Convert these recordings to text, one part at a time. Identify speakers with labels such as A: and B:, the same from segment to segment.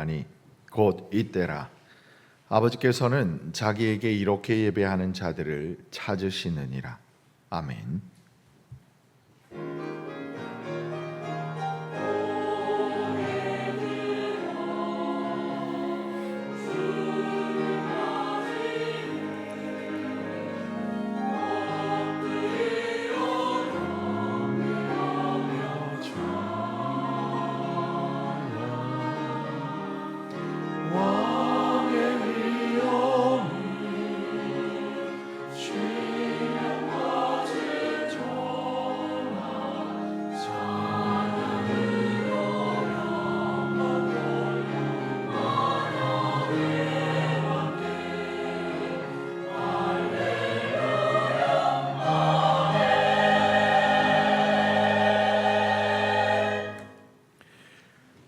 A: 하나니 곧 이때라. 아버지께서는 자기에게 이렇게 예배하는 자들을 찾으시느니라. 아멘.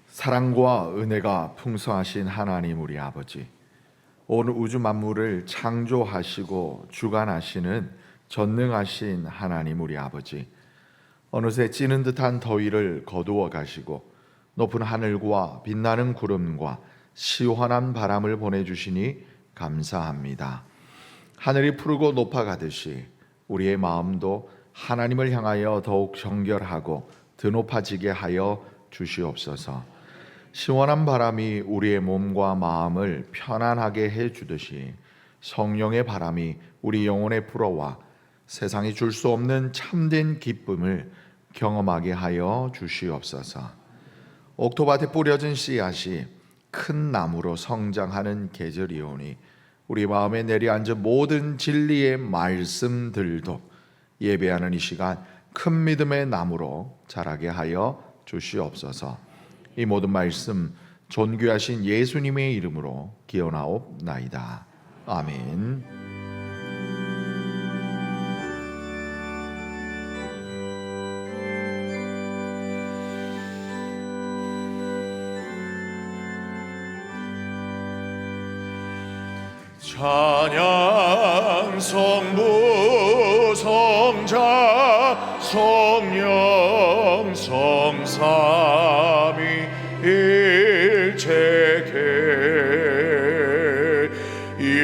A: 사랑과 은혜가 풍성하신 하나님 우리 아버지, 온 우주 만물을 창조하시고 주관하시는 전능하신 하나님 우리 아버지, 어느새 찌는 듯한 더위를 거두어 가시고 높은 하늘과 빛나는 구름과 시원한 바람을 보내주시니 감사합니다. 하늘이 푸르고 높아가듯이 우리의 마음도 하나님을 향하여 더욱 정결하고 드높아지게 하여 주시옵소서. 시원한 바람이 우리의 몸과 마음을 편안하게 해주듯이 성령의 바람이 우리 영혼에 불어와 세상이 줄 수 없는 참된 기쁨을 경험하게 하여 주시옵소서. 옥토밭에 뿌려진 씨앗이 큰 나무로 성장하는 계절이오니 우리 마음에 내려앉은 모든 진리의 말씀들도 예배하는 이 시간 큰 믿음의 나무로 자라게 하여 주시옵소서. 이 모든 말씀 존귀하신 예수님의 이름으로 기원하옵나이다. 아멘.
B: 찬양 성부 성자 성령 성삼위 일체계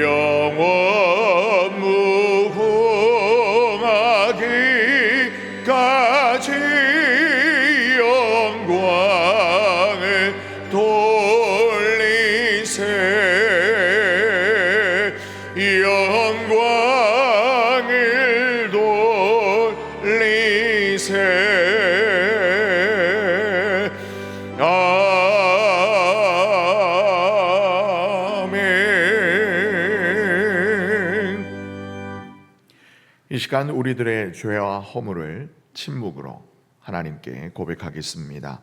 B: 영원 무궁하기까지 영광을 돌리세 영광을 돌리세.
A: 이 시간 우리들의 죄와 허물을 침묵으로 하나님께 고백하겠습니다.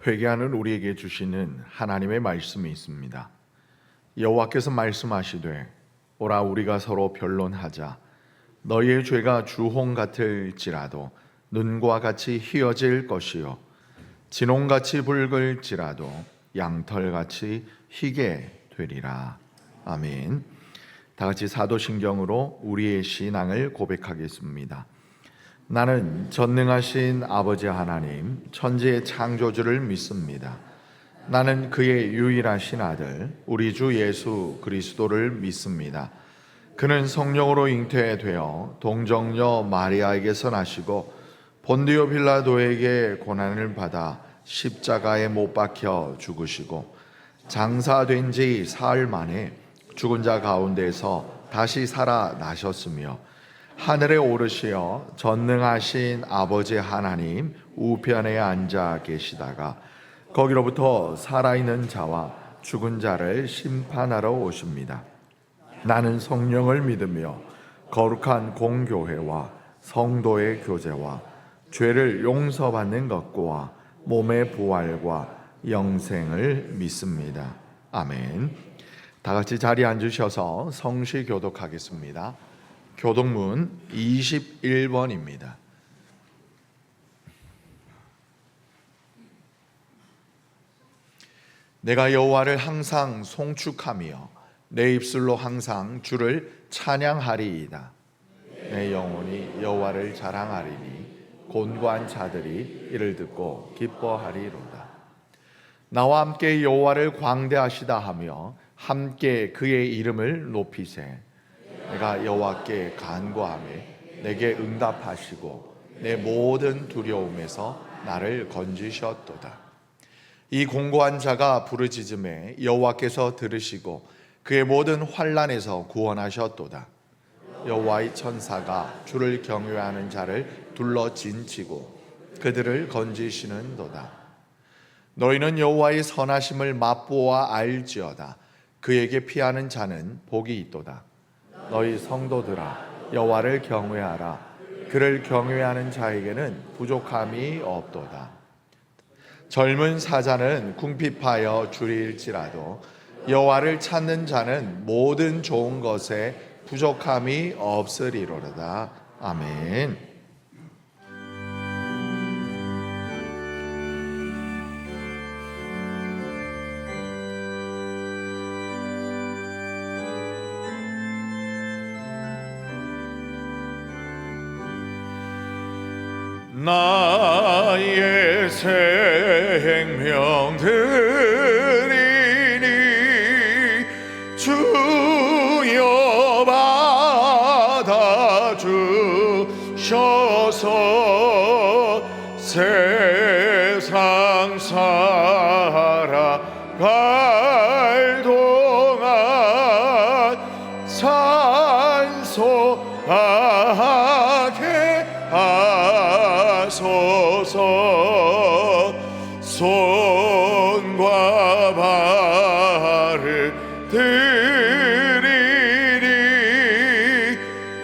A: 회개하는 우리에게 주시는 하나님의 말씀이 있습니다. 여호와께서 말씀하시되 오라 우리가 서로 변론하자. 너희의 죄가 주홍 같을지라도 눈과 같이 희어질 것이요 진홍같이 붉을지라도 양털같이 희게 되리라. 아멘. 다 같이 사도신경으로 우리의 신앙을 고백하겠습니다. 나는 전능하신 아버지 하나님 천지의 창조주를 믿습니다. 나는 그의 유일하신 아들 우리 주 예수 그리스도를 믿습니다. 그는 성령으로 잉태되어 동정녀 마리아에게서 나시고 본디오 빌라도에게 고난을 받아 십자가에 못 박혀 죽으시고 장사된 지 사흘 만에 죽은 자 가운데서 다시 살아나셨으며 하늘에 오르시어 전능하신 아버지 하나님 우편에 앉아 계시다가 거기로부터 살아있는 자와 죽은 자를 심판하러 오십니다. 나는 성령을 믿으며 거룩한 공교회와 성도의 교제와 죄를 용서받는 것과 몸의 부활과 영생을 믿습니다. 아멘. 다 같이 자리에 앉으셔서 성시 교독하겠습니다. 교독문 21번입니다. 내가 여호와를 항상 송축하며 내 입술로 항상 주를 찬양하리이다. 내 영혼이 여호와를 자랑하리니 곤고한 자들이 이를 듣고 기뻐하리로다. 나와 함께 여호와를 광대하시다 하며 함께 그의 이름을 높이세. 내가 여호와께 간구하매 내게 응답하시고 내 모든 두려움에서 나를 건지셨도다. 이 공고한 자가 부르짖음에 여호와께서 들으시고 그의 모든 환난에서 구원하셨도다. 여호와의 천사가 주를 경외하는 자를 둘러 진치고 그들을 건지시는도다. 너희는 여호와의 선하심을 맛보아 알지어다. 그에게 피하는 자는 복이 있도다. 너희 성도들아 여호와를 경외하라. 그를 경외하는 자에게는 부족함이 없도다. 젊은 사자는 궁핍하여 줄일지라도 여호와를 찾는 자는 모든 좋은 것에 부족함이 없으리로다. 아멘.
B: 나의 생명 드리니 주여 받아 주셔서 세상 살아갈 동안 산소하게 하소서. 손과 발을 드리니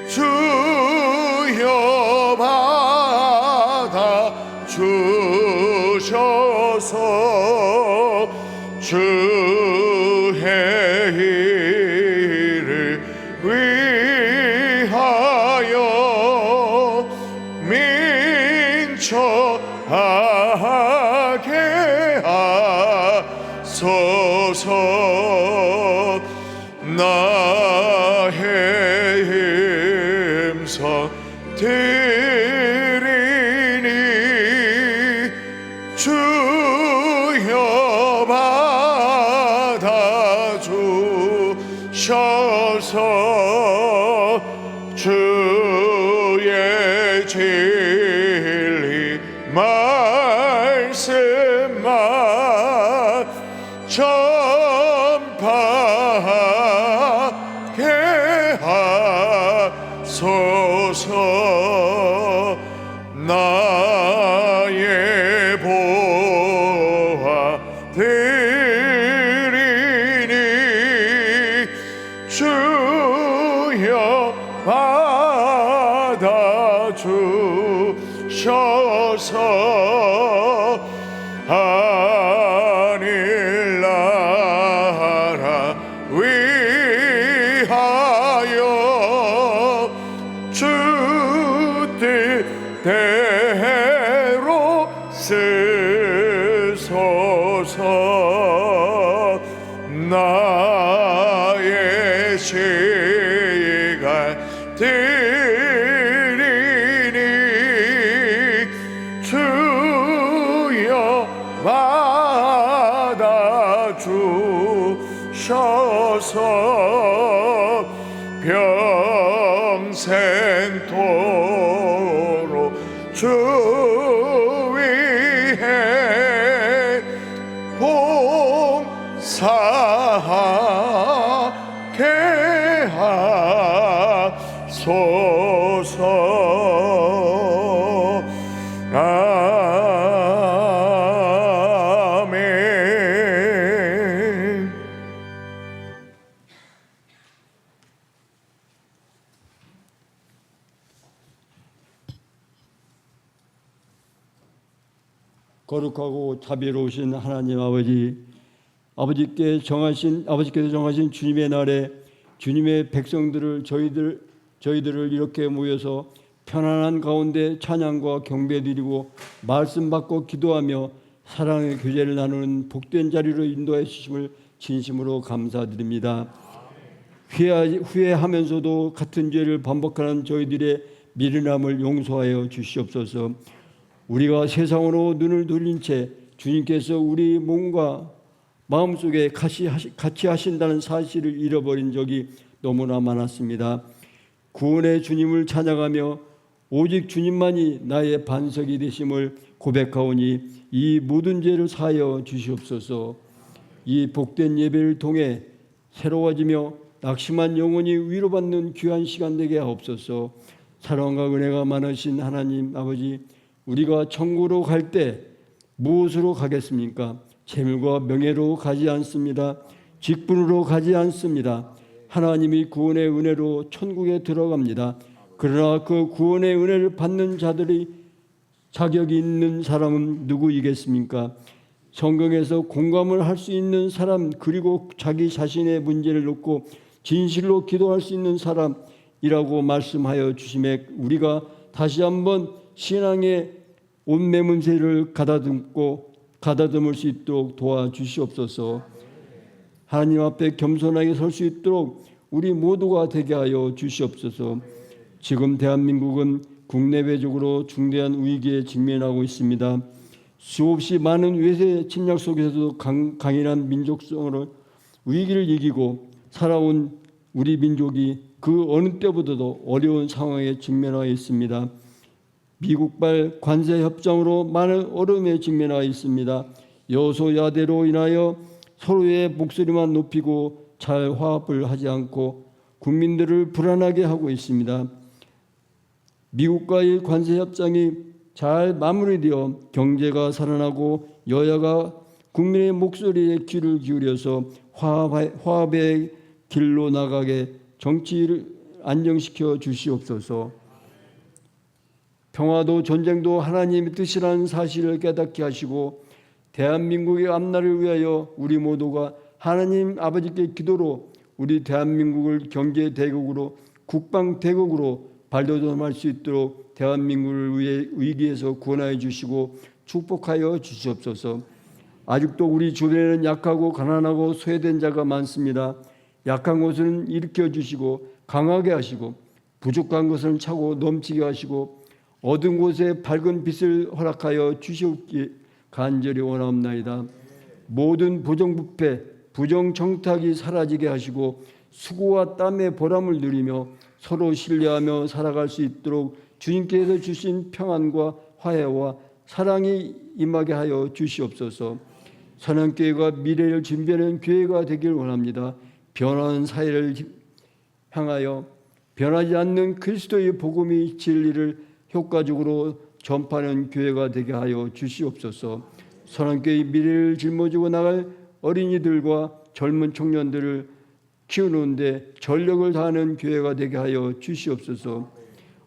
B: 주여 받아 주셔서 주의 일을 위하여 민초하게 하소서. 나의 힘써 드리니 주여 받아 주셔서 주의 진리 말씀만 전파하게 하소서. 나의 보아 드리니 주여 받아 주셔서 하늘나라 위하여 주 뜻대로 쓰소서. 나의 시간 드리니 주여 받아 주셔서 평생토록 주 위에 역사하게 하소서. 아멘.
C: 거룩하고 자비로우신 하나님 아버지께서 정하신 주님의 날에 주님의 백성들을 저희들을 이렇게 모여서 편안한 가운데 찬양과 경배 드리고 말씀 받고 기도하며 사랑의 교제를 나누는 복된 자리로 인도해 주심을 진심으로 감사드립니다. 후회하면서도 같은 죄를 반복하는 저희들의 미련함을 용서하여 주시옵소서. 우리가 세상으로 눈을 돌린 채 주님께서 우리 몸과 마음속에 같이 하신다는 사실을 잃어버린 적이 너무나 많았습니다. 구원의 주님을 찬양하며 오직 주님만이 나의 반석이 되심을 고백하오니 이 모든 죄를 사하여 주시옵소서. 이 복된 예배를 통해 새로워지며 낙심한 영혼이 위로받는 귀한 시간 되게 하옵소서. 사랑과 은혜가 많으신 하나님 아버지, 우리가 천국으로 갈 때 무엇으로 가겠습니까? 재물과 명예로 가지 않습니다. 직분으로 가지 않습니다. 하나님이 구원의 은혜로 천국에 들어갑니다. 그러나 그 구원의 은혜를 받는 자들이 자격이 있는 사람은 누구이겠습니까? 성경에서 공감을 할 수 있는 사람, 그리고 자기 자신의 문제를 놓고 진실로 기도할 수 있는 사람이라고 말씀하여 주심에 우리가 다시 한번 신앙의 온매문세를 가다듬을 수 있도록 도와주시옵소서. 하나님 앞에 겸손하게 설 수 있도록 우리 모두가 되게 하여 주시옵소서. 지금 대한민국은 국내외적으로 중대한 위기에 직면하고 있습니다. 수없이 많은 외세 침략 속에서도 강인한 민족성으로 위기를 이기고 살아온 우리 민족이 그 어느 때보다도 어려운 상황에 직면하고 있습니다. 미국발 관세 협정으로 많은 어려움에 직면하고 있습니다. 여소야대로 인하여 서로의 목소리만 높이고 잘 화합을 하지 않고 국민들을 불안하게 하고 있습니다. 미국과의 관세 협정이 잘 마무리되어 경제가 살아나고 여야가 국민의 목소리에 귀를 기울여서 화합의 길로 나가게 정치를 안정시켜 주시옵소서. 평화도 전쟁도 하나님의 뜻이라는 사실을 깨닫게 하시고 대한민국의 앞날을 위하여 우리 모두가 하나님 아버지께 기도로 우리 대한민국을 경제 대국으로 국방 대국으로 발돋움할 수 있도록 대한민국을 위해 위기에서 구원하여 주시고 축복하여 주시옵소서. 아직도 우리 주변에는 약하고 가난하고 소외된 자가 많습니다. 약한 것은 일으켜 주시고 강하게 하시고 부족한 것은 차고 넘치게 하시고 어두운 곳에 밝은 빛을 허락하여 주시옵기 간절히 원하옵나이다. 모든 부정부패, 부정청탁이 사라지게 하시고 수고와 땀의 보람을 누리며 서로 신뢰하며 살아갈 수 있도록 주님께서 주신 평안과 화해와 사랑이 임하게 하여 주시옵소서. 선한교회가 미래를 준비하는 교회가 되길 원합니다. 변화하는 사회를 향하여 변하지 않는 그리스도의 복음이 진리를 효과적으로 전파하는 교회가 되게 하여 주시옵소서. 선한교회의 미래를 짊어지고 나갈 어린이들과 젊은 청년들을 키우는데 전력을 다하는 교회가 되게 하여 주시옵소서.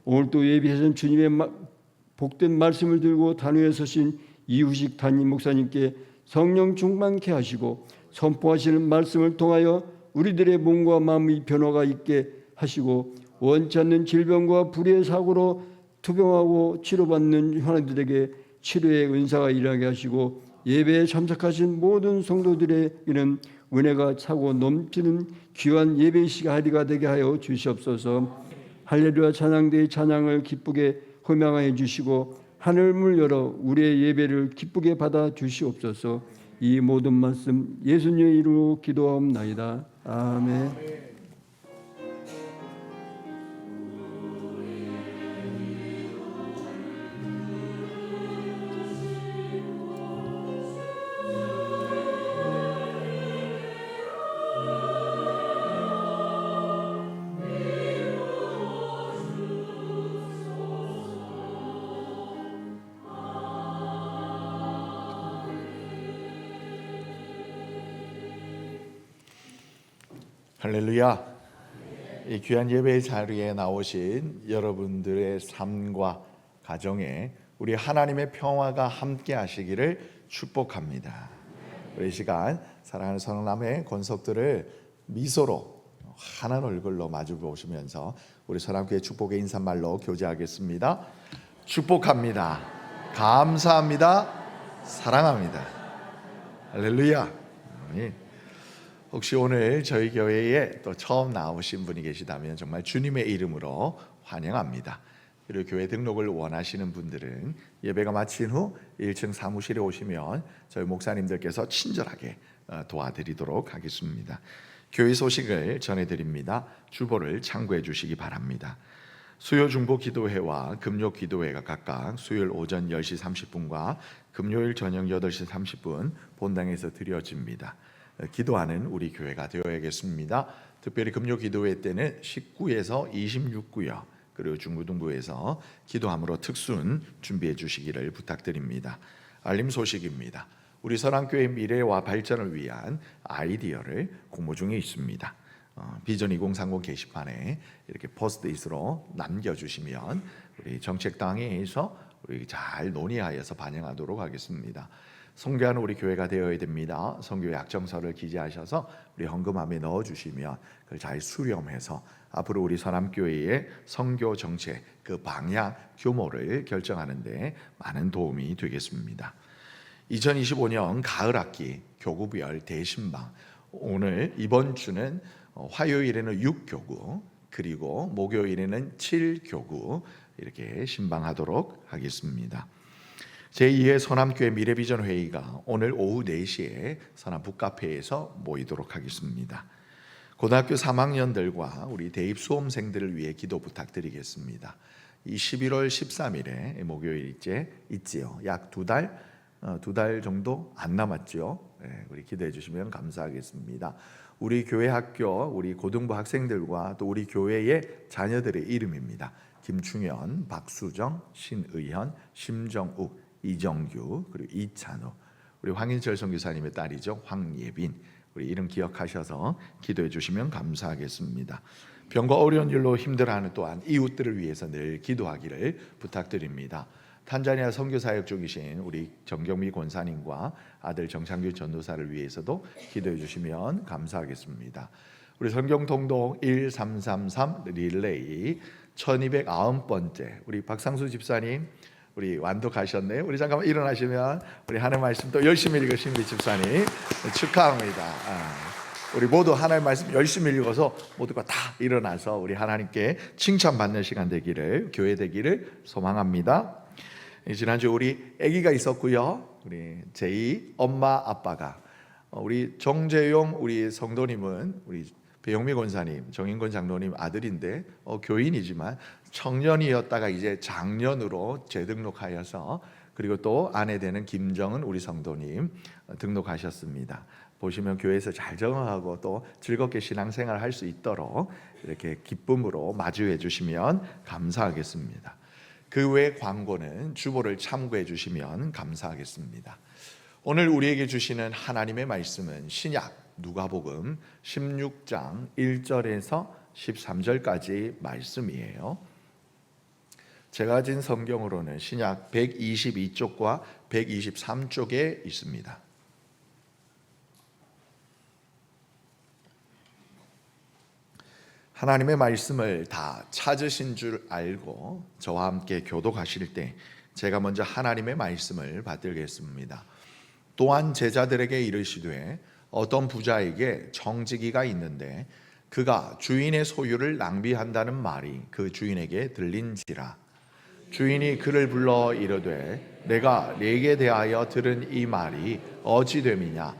C: 오늘도 예비하신 주님의 복된 말씀을 들고 단위에 서신 이우식 담임 목사님께 성령 충만케 하시고 선포하시는 말씀을 통하여 우리들의 몸과 마음의 변화가 있게 하시고 원치 않는 질병과 불의의 사고로 투병하고 치료받는 현아들에게 치료의 은사가 일하게 하시고 예배에 참석하신 모든 성도들에게는 은혜가 차고 넘치는 귀한 예배 시간이 되게 하여 주시옵소서. 할렐루야 찬양대의 찬양을 기쁘게 호명하여 주시고 하늘문을 열어 우리의 예배를 기쁘게 받아 주시옵소서. 이 모든 말씀 예수님의 이름으로 기도하옵나이다. 아멘.
A: 할렐루야. 이 귀한 예배 자리에 나오신 여러분들의 삶과 가정에 우리 하나님의 평화가 함께 하시기를 축복합니다. 우리 이 시간 사랑하는 선남의 권속들을 미소로 환한 얼굴로 마주 보시면서 우리 선남교회 축복의 인사말로 교제하겠습니다. 축복합니다. 감사합니다. 사랑합니다. 할렐루야. 혹시 오늘 저희 교회에 또 처음 나오신 분이 계시다면 정말 주님의 이름으로 환영합니다. 그리고 교회 등록을 원하시는 분들은 예배가 마친 후 1층 사무실에 오시면 저희 목사님들께서 친절하게 도와드리도록 하겠습니다. 교회 소식을 전해드립니다. 주보를 참고해 주시기 바랍니다. 수요 중보 기도회와 금요 기도회가 각각 수요일 오전 10시 30분과 금요일 저녁 8시 30분 본당에서 드려집니다. 기도하는 우리 교회가 되어야겠습니다. 특별히 금요 기도회 때는 19에서 26구역 그리고 중부등부에서 기도함으로 특순 준비해 주시기를 부탁드립니다. 알림 소식입니다. 우리 선한교회 미래와 발전을 위한 아이디어를 공모 중에 있습니다. 비전 2030 게시판에 이렇게 포스트잇으로 남겨주시면 우리 정책당에서 우리 잘 논의하여서 반영하도록 하겠습니다. 선교하는 우리 교회가 되어야 됩니다. 선교 약정서를 기재하셔서 우리 헌금함에 넣어주시면 그걸 잘 수렴해서 앞으로 우리 선함교회의 선교 정책 그 방향 규모를 결정하는 데 많은 도움이 되겠습니다. 2025년 가을 학기 교구별 대신방 오늘 이번 주는 화요일에는 6교구 그리고 목요일에는 7교구 이렇게 신방하도록 하겠습니다. 제2회 선함교회 미래비전 회의가 오늘 오후 4시에 선함 북카페에서 모이도록 하겠습니다. 고등학교 3학년들과 우리 대입 수험생들을 위해 기도 부탁드리겠습니다. 이 11월 13일에 목요일째 있지요. 약 두 달 정도 안 남았죠. 우리 기도해 주시면 감사하겠습니다. 우리 교회 학교, 우리 고등부 학생들과 또 우리 교회의 자녀들의 이름입니다. 김충현, 박수정, 신의현, 심정욱, 이정규 그리고 이찬우 우리 황인철 선교사님의 딸이죠. 황예빈 우리 이름 기억하셔서 기도해 주시면 감사하겠습니다. 병과 어려운 일로 힘들어하는 또한 이웃들을 위해서 늘 기도하기를 부탁드립니다. 탄자니아 선교사역 중이신 우리 정경미 권사님과 아들 정창규 전도사를 위해서도 기도해 주시면 감사하겠습니다. 우리 성경통독 1333 릴레이 1290번째 우리 박상수 집사님 우리 완독하셨네요. 우리 잠깐만 일어나시면 우리 하나님 말씀 또 열심히 읽으신 우리 집사님 축하합니다. 우리 모두 하나님 말씀 열심히 읽어서 모두가 다 일어나서 우리 하나님께 칭찬받는 시간 되기를 교회 되기를 소망합니다. 지난주 우리 아기가 있었고요. 우리 제이 엄마 아빠가 우리 정재용 우리 성도님은 우리 배영미 권사님, 정인권 장로님 아들인데 교인이지만 청년이었다가 이제 장년으로 재등록하여서 그리고 또 아내 되는 김정은 우리 성도님 등록하셨습니다. 보시면 교회에서 잘 적응하고 또 즐겁게 신앙생활 할 수 있도록 이렇게 기쁨으로 마주해 주시면 감사하겠습니다. 그 외 광고는 주보를 참고해 주시면 감사하겠습니다. 오늘 우리에게 주시는 하나님의 말씀은 신약 누가복음 16장 1절에서 13절까지 말씀이에요. 제가 가진 성경으로는 신약 122쪽과 123쪽에 있습니다. 하나님의 말씀을 다 찾으신 줄 알고 저와 함께 교독하실 때 제가 먼저 하나님의 말씀을 받들겠습니다. 또한 제자들에게 이르시되 어떤 부자에게 청지기가 있는데 그가 주인의 소유를 낭비한다는 말이 그 주인에게 들린지라. 주인이 그를 불러 이르되 내가 네게 대하여 들은 이 말이 어찌됨이냐.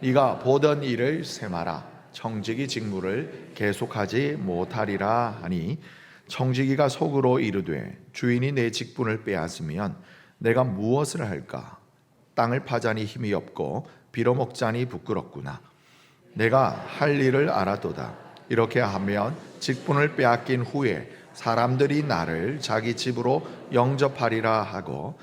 A: 네가 보던 일을 세마라. 청지기 직무를 계속하지 못하리라 하니 청지기가 속으로 이르되 주인이 내 직분을 빼앗으면 내가 무엇을 할까? 땅을 파자니 힘이 없고 빌어먹자니 부끄럽구나. 내가 할 일을 알아도다. 이렇게 하면 직분을 빼앗긴 후에 사람들이 나를 자기 집으로 영접하리라 하고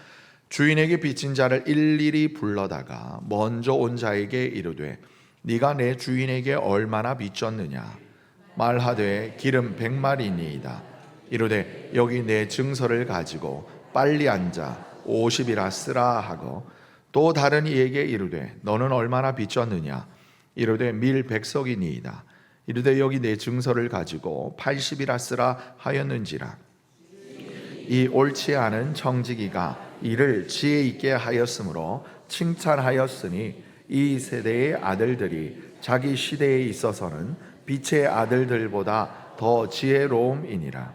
A: 주인에게 빚진 자를 일일이 불러다가 먼저 온 자에게 이르되 네가 내 주인에게 얼마나 빚졌느냐. 말하되 기름 100마리니이다. 이르되 여기 내 증서를 가지고 빨리 앉아 50이라 쓰라 하고, 또 다른 이에게 이르되 너는 얼마나 빚졌느냐. 이르되 밀 100석이니이다. 이르되 여기 내 증서를 가지고 80이라 쓰라 하였는지라. 이 옳지 않은 청지기가 이를 지혜 있게 하였으므로 칭찬하였으니 이 세대의 아들들이 자기 시대에 있어서는 빛의 아들들보다 더 지혜로움이니라.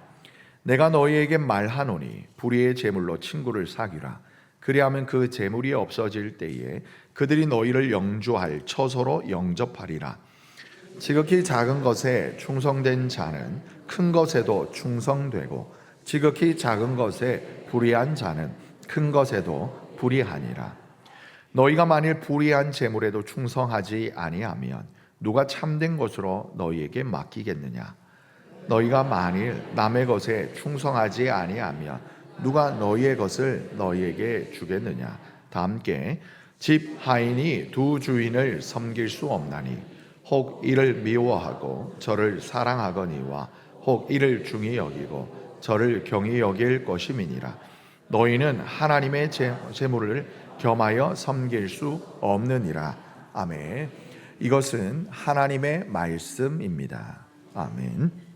A: 내가 너희에게 말하노니 불의의 제물로 친구를 사귀라. 그리하면 그 제물이 없어질 때에 그들이 너희를 영주할 처소로 영접하리라. 지극히 작은 것에 충성된 자는 큰 것에도 충성되고, 지극히 작은 것에 불의한 자는 큰 것에도 불의하니라. 너희가 만일 불의한 제물에도 충성하지 아니하면 누가 참된 것으로 너희에게 맡기겠느냐. 너희가 만일 남의 것에 충성하지 아니하면 누가 너희의 것을 너희에게 주겠느냐. 다 함께 집 하인이 두 주인을 섬길 수 없나니 혹 이를 미워하고 저를 사랑하거니와 혹 이를 중히 여기고 저를 경히 여길 것임이니라. 너희는 하나님의 재물을 겸하여 섬길 수 없느니라. 아멘. 이것은 하나님의 말씀입니다. 아멘.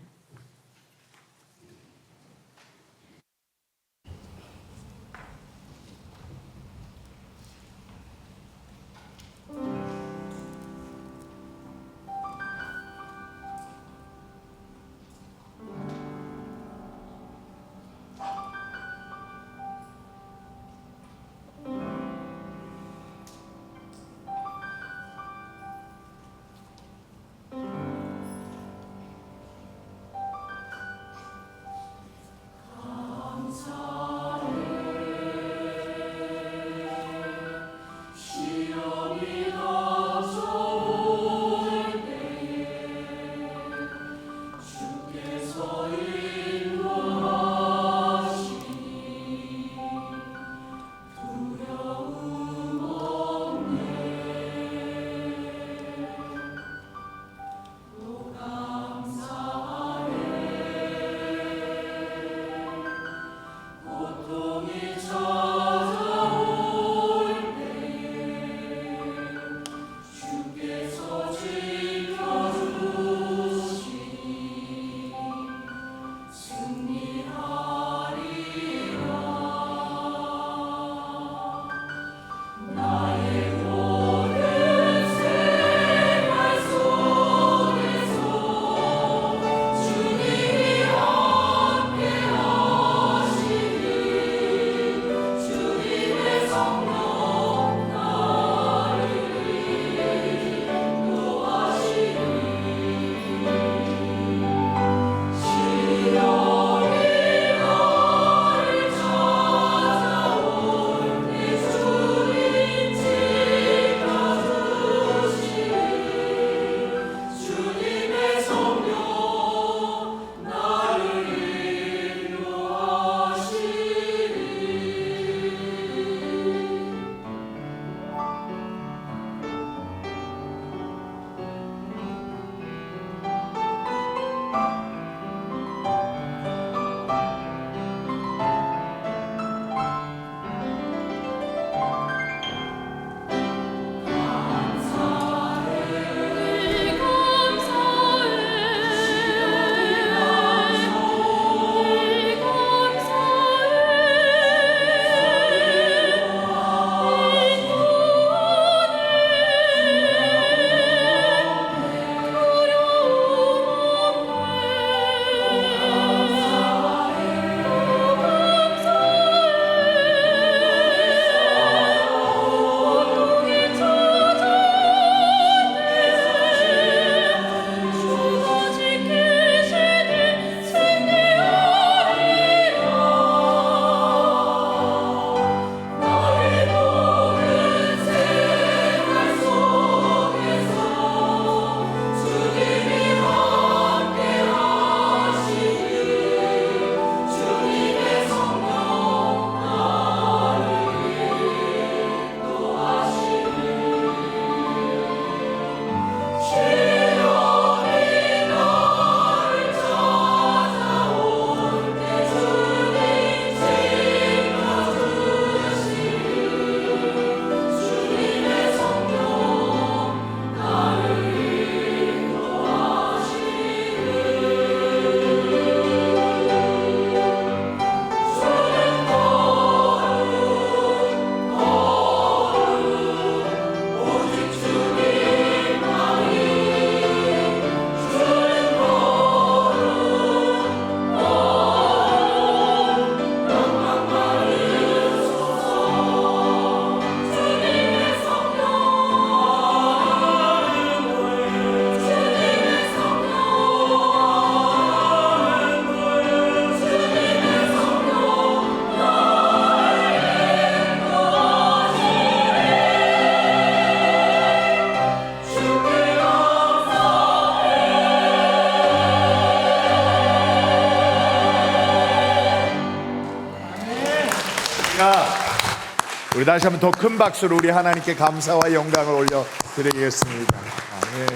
A: 우리 다시 한번 더 큰 박수로 우리 하나님께 감사와 영광을 올려드리겠습니다. 아멘.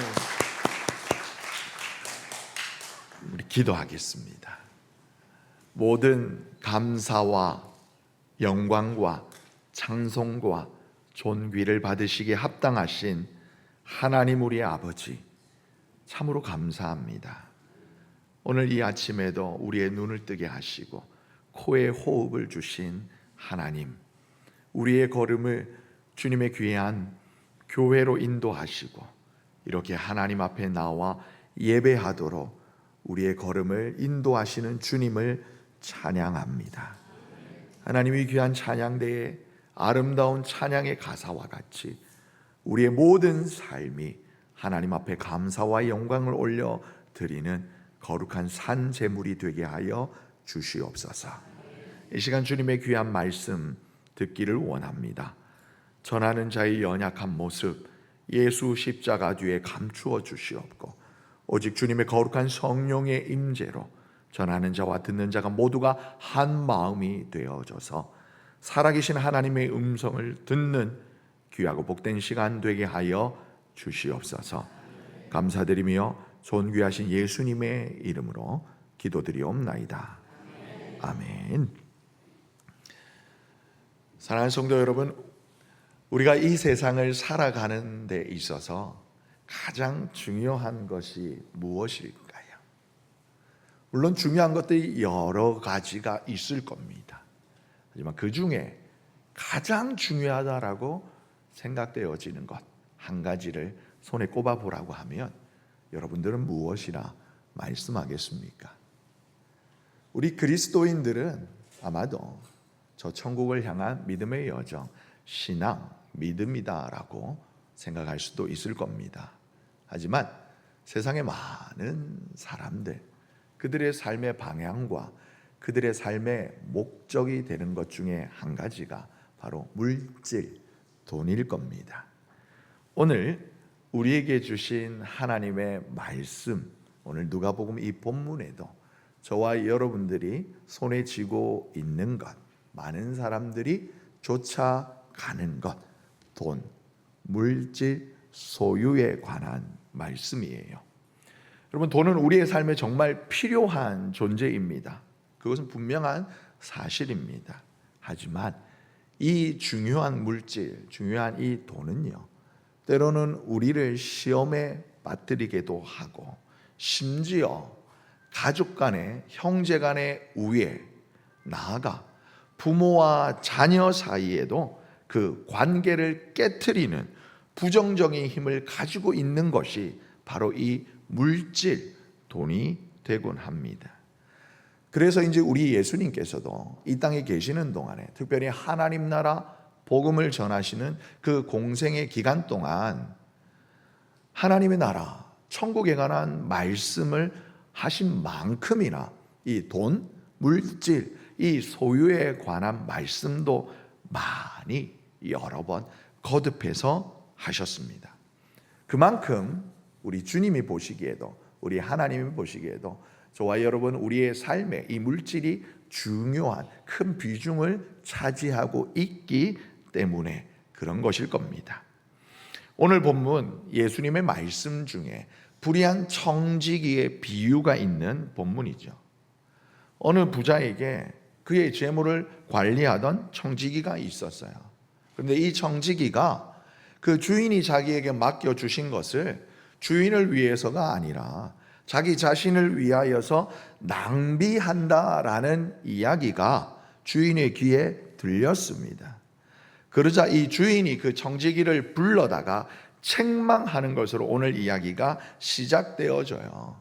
A: 우리 기도하겠습니다. 모든 감사와 영광과 찬송과 존귀를 받으시기에 합당하신 하나님 우리의 아버지, 참으로 감사합니다. 오늘 이 아침에도 우리의 눈을 뜨게 하시고 코에 호흡을 주신 하나님, 우리의 걸음을 주님의 귀한 교회로 인도하시고 이렇게 하나님 앞에 나와 예배하도록 우리의 걸음을 인도하시는 주님을 찬양합니다. 하나님의 귀한 찬양대에 아름다운 찬양의 가사와 같이 우리의 모든 삶이 하나님 앞에 감사와 영광을 올려 드리는 거룩한 산 제물이 되게 하여 주시옵소서. 이 시간 주님의 귀한 말씀 듣기를 원합니다. 전하는 자의 연약한 모습 예수 십자가 뒤에 감추어 주시옵고 오직 주님의 거룩한 성령의 임재로 전하는 자와 듣는 자가 모두가 한 마음이 되어져서 살아계신 하나님의 음성을 듣는 귀하고 복된 시간 되게 하여 주시옵소서. 감사드리며 존귀하신 예수님의 이름으로 기도드리옵나이다. 아멘. 사랑하는 성도 여러분, 우리가 이 세상을 살아가는 데 있어서 가장 중요한 것이 무엇일까요? 물론 중요한 것들이 여러 가지가 있을 겁니다. 하지만 그 중에 가장 중요하다라고 생각되어지는 것 한 가지를 손에 꼽아보라고 하면 여러분들은 무엇이라 말씀하겠습니까? 우리 그리스도인들은 아마도 저 천국을 향한 믿음의 여정, 신앙, 믿음이다라고 생각할 수도 있을 겁니다. 하지만 세상의 많은 사람들, 그들의 삶의 방향과 그들의 삶의 목적이 되는 것 중에 한 가지가 바로 물질, 돈일 겁니다. 오늘 우리에게 주신 하나님의 말씀, 오늘 누가복음 이 본문에도 저와 여러분들이 손에 쥐고 있는 것, 많은 사람들이 쫓아가는 것, 돈, 물질, 소유에 관한 말씀이에요. 여러분, 돈은 우리의 삶에 정말 필요한 존재입니다. 그것은 분명한 사실입니다. 하지만 이 중요한 물질, 중요한 이 돈은요, 때로는 우리를 시험에 빠뜨리기도 하고 심지어 가족 간의, 형제 간의 우애, 나아가 부모와 자녀 사이에도 그 관계를 깨트리는 부정적인 힘을 가지고 있는 것이 바로 이 물질, 돈이 되곤 합니다. 그래서 이제 우리 예수님께서도 이 땅에 계시는 동안에 특별히 하나님 나라 복음을 전하시는 그 공생의 기간 동안 하나님의 나라, 천국에 관한 말씀을 하신 만큼이나 이 돈, 물질, 이 소유에 관한 말씀도 많이 여러 번 거듭해서 하셨습니다. 그만큼 우리 주님이 보시기에도, 우리 하나님이 보시기에도 저와 여러분 우리의 삶에 이 물질이 중요한 큰 비중을 차지하고 있기 때문에 그런 것일 겁니다. 오늘 본문 예수님의 말씀 중에 불의한 청지기의 비유가 있는 본문이죠. 어느 부자에게 그의 재물을 관리하던 청지기가 있었어요. 그런데 이 청지기가 그 주인이 자기에게 맡겨주신 것을 주인을 위해서가 아니라 자기 자신을 위하여서 낭비한다라는 이야기가 주인의 귀에 들렸습니다. 그러자 이 주인이 그 청지기를 불러다가 책망하는 것으로 오늘 이야기가 시작되어져요.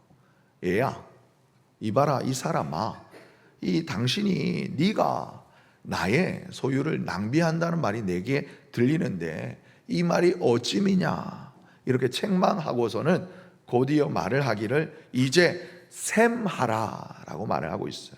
A: 얘야, 이봐라, 이 사람아, 이 당신이 네가 나의 소유를 낭비한다는 말이 내게 들리는데 이 말이 어찌미냐, 이렇게 책망하고서는 곧이어 말을 하기를 이제 셈하라라고 말을 하고 있어요.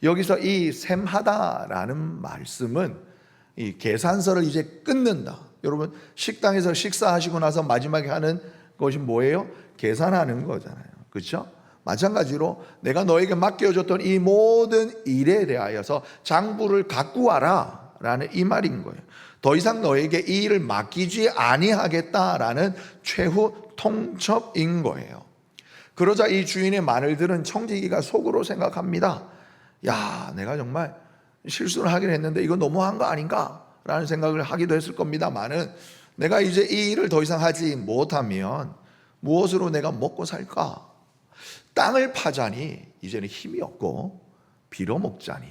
A: 여기서 이 셈하다라는 말씀은 이 계산서를 이제 끊는다. 여러분 식당에서 식사하시고 나서 마지막에 하는 것이 뭐예요? 계산하는 거잖아요. 그렇죠? 마찬가지로 내가 너에게 맡겨줬던 이 모든 일에 대하여서 장부를 갖고 와라 라는 이 말인 거예요. 더 이상 너에게 이 일을 맡기지 아니하겠다라는 최후 통첩인 거예요. 그러자 이 주인의 말을 들은 청지기가 속으로 생각합니다. 야, 내가 정말 실수를 하긴 했는데 이거 너무한 거 아닌가? 라는 생각을 하기도 했을 겁니다만은, 내가 이제 이 일을 더 이상 하지 못하면 무엇으로 내가 먹고 살까? 땅을 파자니 이제는 힘이 없고, 빌어먹자니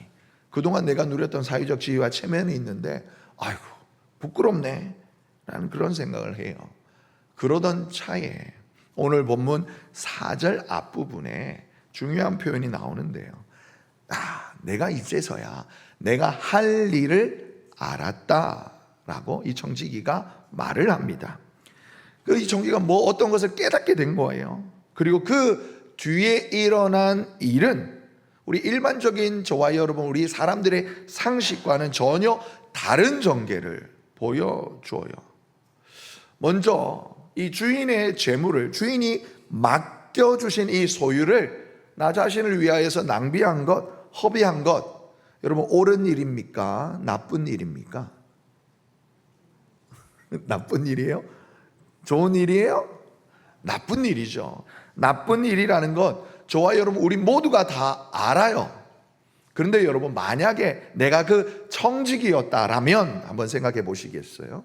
A: 그동안 내가 누렸던 사회적 지위와 체면이 있는데 아이고 부끄럽네 라는 그런 생각을 해요. 그러던 차에 오늘 본문 4절 앞부분에 중요한 표현이 나오는데요. 내가 이제서야 내가 할 일을 알았다라고 이 청지기가 말을 합니다. 이 청지기가 어떤 것을 깨닫게 된 거예요. 그리고 그 뒤에 일어난 일은 우리 일반적인 저와 여러분, 우리 사람들의 상식과는 전혀 다른 전개를 보여줘요. 먼저 이 주인의 재물을, 주인이 맡겨주신 이 소유를 나 자신을 위하여서 낭비한 것, 허비한 것, 여러분 옳은 일입니까? 나쁜 일입니까? 나쁜 일이에요? 좋은 일이에요? 나쁜 일이죠. 나쁜 일이라는 것 저와 여러분 우리 모두가 다 알아요. 그런데 여러분, 만약에 내가 그 청지기였다라면 한번 생각해 보시겠어요?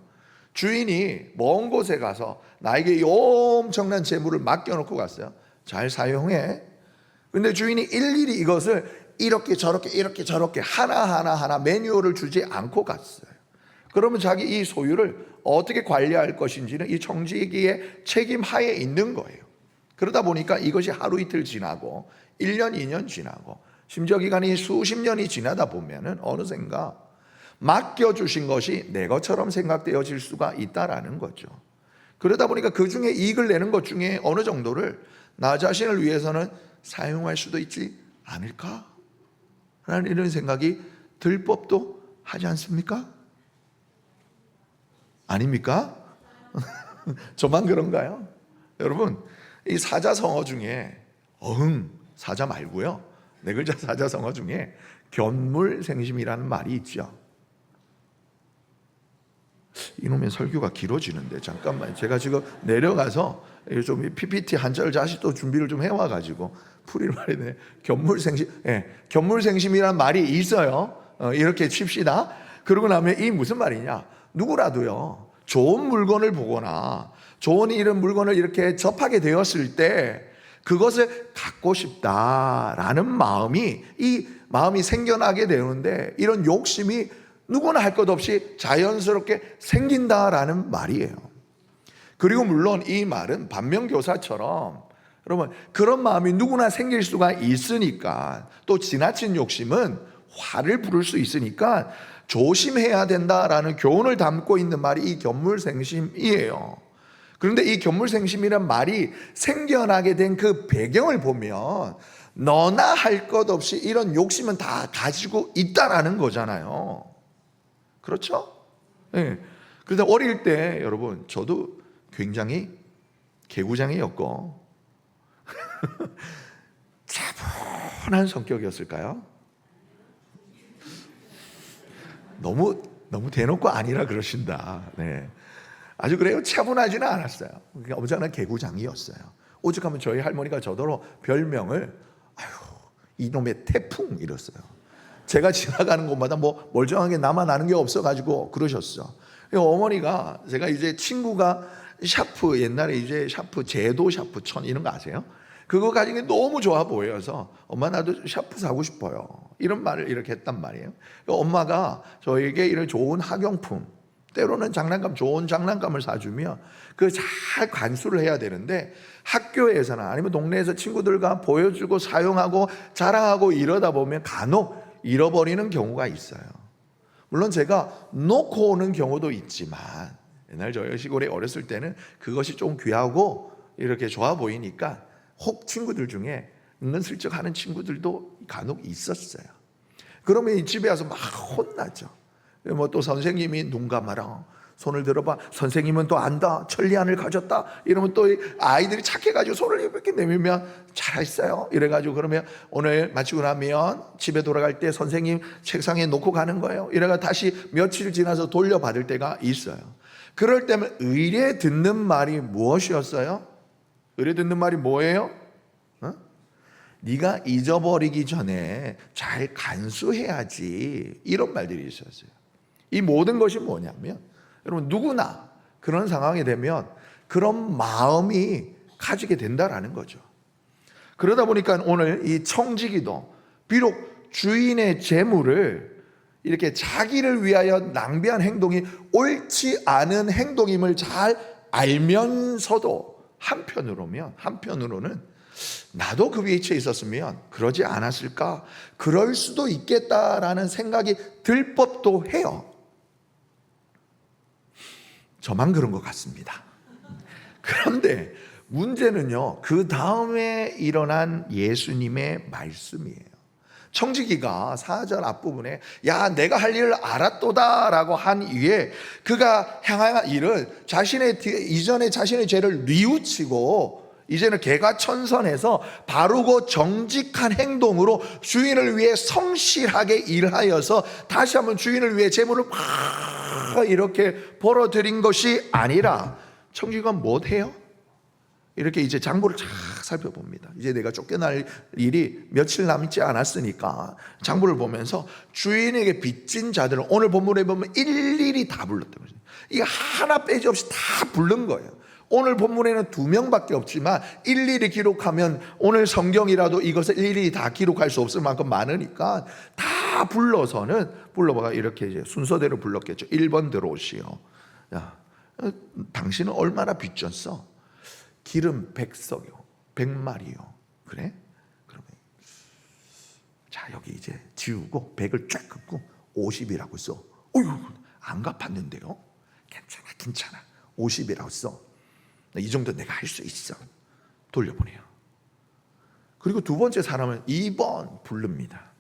A: 주인이 먼 곳에 가서 나에게 이 엄청난 재물을 맡겨놓고 갔어요. 잘 사용해. 근데 주인이 일일이 이것을 이렇게 저렇게 하나 매뉴얼을 주지 않고 갔어요. 그러면 자기 이 소유를 어떻게 관리할 것인지는 이 청지기의 책임 하에 있는 거예요. 그러다 보니까 이것이 하루 이틀 지나고 1년 2년 지나고 심지어 기간이 수십 년이 지나다 보면은 어느샌가 맡겨주신 것이 내 것처럼 생각되어질 수가 있다라는 거죠. 그러다 보니까 그 중에 이익을 내는 것 중에 어느 정도를 나 자신을 위해서는 사용할 수도 있지 않을까? 라는 이런 생각이 들 법도 하지 않습니까? 아닙니까? 저만 그런가요? 여러분, 이 사자성어 중에 사자 말고요, 네 글자 사자성어 중에 견물생심이라는 말이 있죠. 이놈의 설교가 길어지는데 잠깐만, 제가 지금 내려가서 좀 PPT 한 절 다시 또 준비를 좀 해와가지고 풀이를 말이네. 견물생심, 견물생심이라는 말이 있어요. 이렇게 칩시다. 그러고 나면 이 무슨 말이냐? 누구라도요, 좋은 물건을 보거나 좋은 이런 물건을 이렇게 접하게 되었을 때 그것을 갖고 싶다라는 마음이, 이 마음이 생겨나게 되는데, 이런 욕심이 누구나 할 것 없이 자연스럽게 생긴다라는 말이에요. 그리고 물론 이 말은 반면교사처럼, 여러분, 그런 마음이 누구나 생길 수가 있으니까, 또 지나친 욕심은 화를 부를 수 있으니까 조심해야 된다라는 교훈을 담고 있는 말이 이 견물생심이에요. 그런데 이 견물생심이란 말이 생겨나게 된 그 배경을 보면 너나 할 것 없이 이런 욕심은 다 가지고 있다라는 거잖아요. 그렇죠? 네. 그래서 어릴 때 여러분, 저도 굉장히 개구장이었고 차분한 성격이었을까요? 너무 대놓고 아니라 그러신다. 네. 아주 그래요. 차분하지는 않았어요. 그러니까 엄청난 개구장이었어요. 오죽하면 저희 할머니가 저더러 별명을 이놈의 태풍 이랬어요. 제가 지나가는 곳마다 멀쩡하게 남아나는 게 없어가지고 그러셨어. 어머니가, 제가 이제 친구가 샤프, 옛날에 이제 샤프 제도 샤프 1000 이런 거 아세요? 그거 가진 게 너무 좋아 보여서 엄마 나도 샤프 사고 싶어요, 이런 말을 이렇게 했단 말이에요. 엄마가 저에게 이런 좋은 학용품, 때로는 장난감, 좋은 장난감을 사주면 그 잘 관수를 해야 되는데, 학교에서나 아니면 동네에서 친구들과 보여주고 사용하고 자랑하고 이러다 보면 간혹 잃어버리는 경우가 있어요. 물론 제가 놓고 오는 경우도 있지만, 옛날 저희 시골에 어렸을 때는 그것이 좀 귀하고 이렇게 좋아 보이니까 혹 친구들 중에 은근슬쩍 하는 친구들도 간혹 있었어요. 그러면 집에 와서 막 혼나죠. 또 선생님이 눈 감아라, 손을 들어봐. 선생님은 또 안다. 천리안을 가졌다. 이러면 또 아이들이 착해가지고 손을 이렇게 내밀면 잘했어요. 이래가지고 그러면 오늘 마치고 나면 집에 돌아갈 때 선생님 책상에 놓고 가는 거예요. 이래가 다시 며칠 지나서 돌려받을 때가 있어요. 그럴 때면 의례 듣는 말이 무엇이었어요? 의례 듣는 말이 뭐예요? 네가 잊어버리기 전에 잘 간수해야지. 이런 말들이 있었어요. 이 모든 것이 뭐냐면 여러분 누구나 그런 상황이 되면 그런 마음이 가지게 된다라는 거죠. 그러다 보니까 오늘 이 청지기도 비록 주인의 재물을 이렇게 자기를 위하여 낭비한 행동이 옳지 않은 행동임을 잘 알면서도 한편으로는 나도 그 위치에 있었으면 그러지 않았을까? 그럴 수도 있겠다라는 생각이 들 법도 해요. 저만 그런 것 같습니다. 그런데 문제는요, 그 다음에 일어난 예수님의 말씀이에요. 청지기가 4절 앞부분에 야 내가 할 일을 알았도다 라고 한 이후에 그가 행한 일은 이전에 자신의 죄를 뉘우치고 이제는 개가천선해서 바르고 정직한 행동으로 주인을 위해 성실하게 일하여서 다시 한번 주인을 위해 재물을 막 이렇게 벌어들인 것이 아니라 청지기가 못해요? 이렇게 이제 장부를 쫙 살펴봅니다. 이제 내가 쫓겨날 일이 며칠 남지 않았으니까 장부를 보면서 주인에게 빚진 자들을 오늘 본문에 보면 일일이 다 불렀다고 했어요. 이게 하나 빼지 없이 다 부른 거예요. 오늘 본문에는 2명밖에 없지만 일일이 기록하면 오늘 성경이라도 이것을 일일이 다 기록할 수 없을 만큼 많으니까 다 불러봐가 이렇게 이제 순서대로 불렀겠죠. 1번 들어오시오. 야, 당신은 얼마나 빚졌어? 기름 100석이요, 100마리요. 그래? 그러면 자 여기 이제 지우고 100을 쫙 긋고 50이라고 써. 어휴 안 갚았는데요? 괜찮아 50이라고 써. 이 정도 내가 할 수 있어. 돌려보내요. 그리고 두 번째 사람은 2번 부릅니다.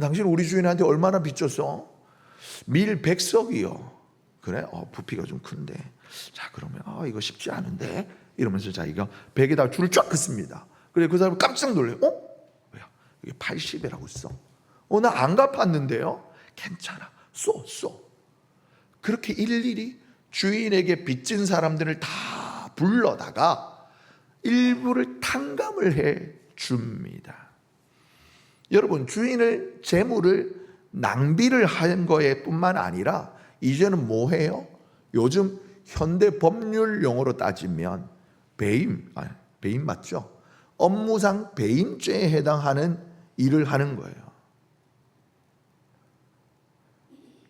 A: 당신 우리 주인한테 얼마나 빚졌어? 밀 100석이요. 그래? 부피가 좀 큰데. 자 그러면 이거 쉽지 않은데 이러면서 자 이거 100에다 줄을 쫙 긋습니다. 그래 그 사람은 깜짝 놀래요. 뭐야? 이게 80이라고 써. 나 안 갚았는데요? 괜찮아. 써. 그렇게 일일이 주인에게 빚진 사람들을 다 불러다가 일부를 탕감을 해 줍니다. 여러분 주인을 재물을 낭비를 한 거에 뿐만 아니라 이제는 뭐 해요? 요즘 현대 법률 용어로 따지면 배임 맞죠? 업무상 배임죄에 해당하는 일을 하는 거예요.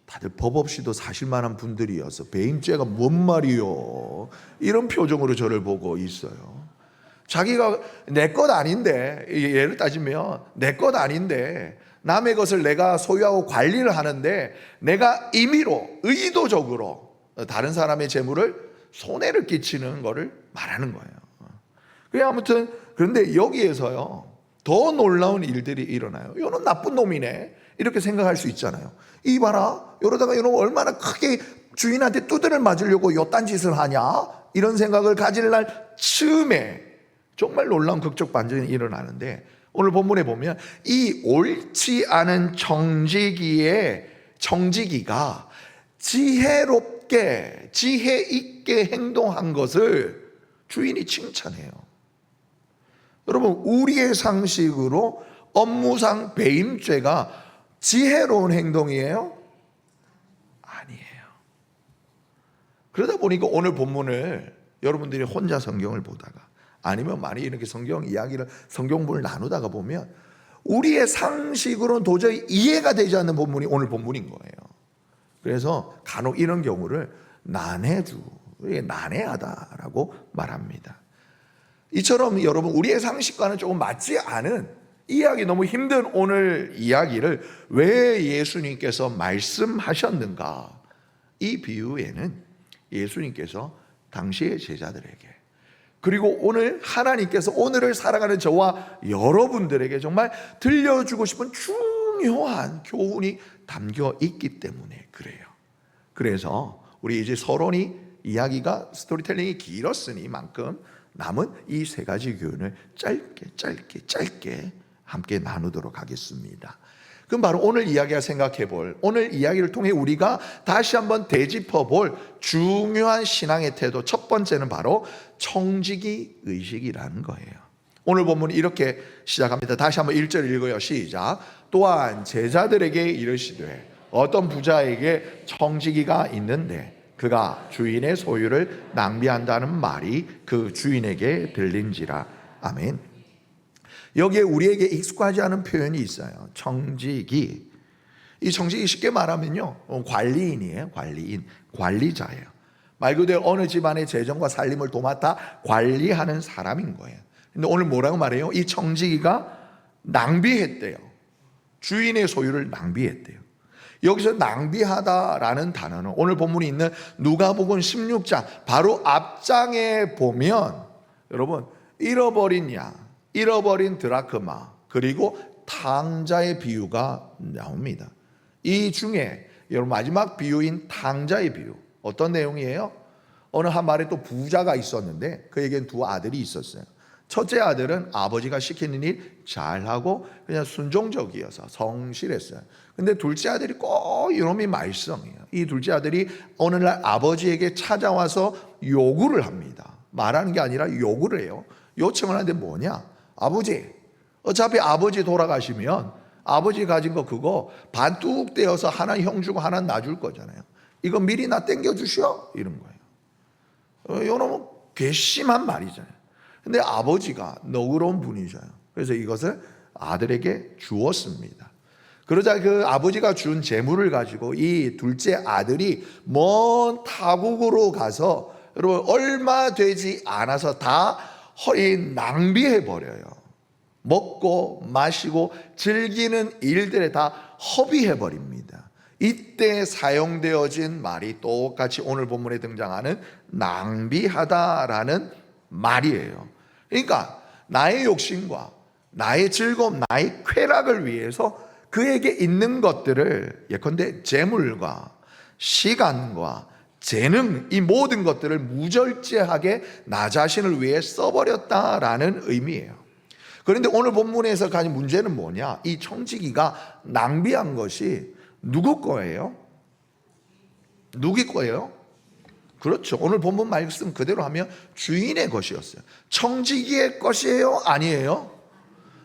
A: 다들 법 없이도 사실 만한 분들이어서 배임죄가 뭔 말이요? 이런 표정으로 저를 보고 있어요. 자기가 내 것 아닌데, 예를 따지면 내 것 아닌데 남의 것을 내가 소유하고 관리를 하는데 내가 임의로 의도적으로 다른 사람의 재물을 손해를 끼치는 거를 말하는 거예요. 그래 아무튼 그런데 여기에서요 더 놀라운 일들이 일어나요. 이놈 나쁜 놈이네 이렇게 생각할 수 있잖아요. 이 봐라 이러다가 이놈 얼마나 크게 주인한테 두드를 맞으려고 요딴 짓을 하냐 이런 생각을 가질 날 즈음에 정말 놀라운 극적 반전이 일어나는데 오늘 본문에 보면 이 옳지 않은 청지기가 지혜롭게 지혜 있게 행동한 것을 주인이 칭찬해요. 여러분 우리의 상식으로 업무상 배임죄가 지혜로운 행동이에요? 아니에요. 그러다 보니까 오늘 본문을 여러분들이 혼자 성경을 보다가 아니면 많이 이렇게 성경 이야기를 성경본을 나누다가 보면 우리의 상식으로는 도저히 이해가 되지 않는 본문이 오늘 본문인 거예요. 그래서 간혹 이런 경우를 난해하다라고 말합니다. 이처럼 여러분 우리의 상식과는 조금 맞지 않은 이해하기 너무 힘든 오늘 이야기를 왜 예수님께서 말씀하셨는가? 이 비유에는 예수님께서 당시의 제자들에게 그리고 오늘 하나님께서 오늘을 살아가는 저와 여러분들에게 정말 들려주고 싶은 중요한 교훈이 담겨 있기 때문에 그래요. 그래서 우리 이제 서론이 이야기가 스토리텔링이 길었으니만큼 남은 이 세 가지 교훈을 짧게 함께 나누도록 하겠습니다. 그럼 바로 오늘 이야기가 생각해 볼, 오늘 이야기를 통해 우리가 다시 한번 되짚어 볼 중요한 신앙의 태도, 첫 번째는 바로 청지기 의식이라는 거예요. 오늘 본문은 이렇게 시작합니다. 다시 한번 1절 읽어요. 시작. 또한 제자들에게 이르시되 어떤 부자에게 청지기가 있는데 그가 주인의 소유를 낭비한다는 말이 그 주인에게 들린지라. 아멘. 여기에 우리에게 익숙하지 않은 표현이 있어요. 청지기. 이 청지기 쉽게 말하면요, 관리인이에요. 관리자예요. 말 그대로 어느 집안의 재정과 살림을 도맡아 관리하는 사람인 거예요. 근데 오늘 뭐라고 말해요? 이 청지기가 낭비했대요. 주인의 소유를 낭비했대요. 여기서 낭비하다라는 단어는 오늘 본문이 있는 누가복음 16장 바로 앞장에 보면 여러분 잃어버린 양, 잃어버린 드라크마, 그리고 탕자의 비유가 나옵니다. 이 중에 여러분 마지막 비유인 탕자의 비유 어떤 내용이에요? 어느 한 마을에 또 부자가 있었는데 그에겐 두 아들이 있었어요. 첫째 아들은 아버지가 시키는 일 잘하고 그냥 순종적이어서 성실했어요. 근데 둘째 아들이 꼭 이놈이 말썽이에요. 이 둘째 아들이 어느 날 아버지에게 찾아와서 요구를 합니다. 말하는 게 아니라 요구를 해요. 요청을 하는데 뭐냐? 아버지, 어차피 아버지 돌아가시면 아버지 가진 거 그거 반뚝 떼어서 하나 형 주고 하나 나 줄 거잖아요. 이거 미리 나 땡겨주시오 이런 거예요. 이놈은 괘씸한 말이잖아요. 근데 아버지가 너그러운 분이셔요. 그래서 이것을 아들에게 주었습니다. 그러자 그 아버지가 준 재물을 가지고 이 둘째 아들이 먼 타국으로 가서 여러분 얼마 되지 않아서 다 낭비해 버려요. 먹고 마시고 즐기는 일들에 다 허비해 버립니다. 이때 사용되어진 말이 똑같이 오늘 본문에 등장하는 낭비하다라는 말이에요. 그러니까 나의 욕심과 나의 즐거움, 나의 쾌락을 위해서 그에게 있는 것들을 예컨대 재물과 시간과 재능, 이 모든 것들을 무절제하게 나 자신을 위해 써버렸다라는 의미예요. 그런데 오늘 본문에서 가진 문제는 뭐냐? 이 청지기가 낭비한 것이 누구 거예요? 누구 거예요? 그렇죠. 오늘 본문 말씀 그대로 하면 주인의 것이었어요. 청지기의 것이에요? 아니에요?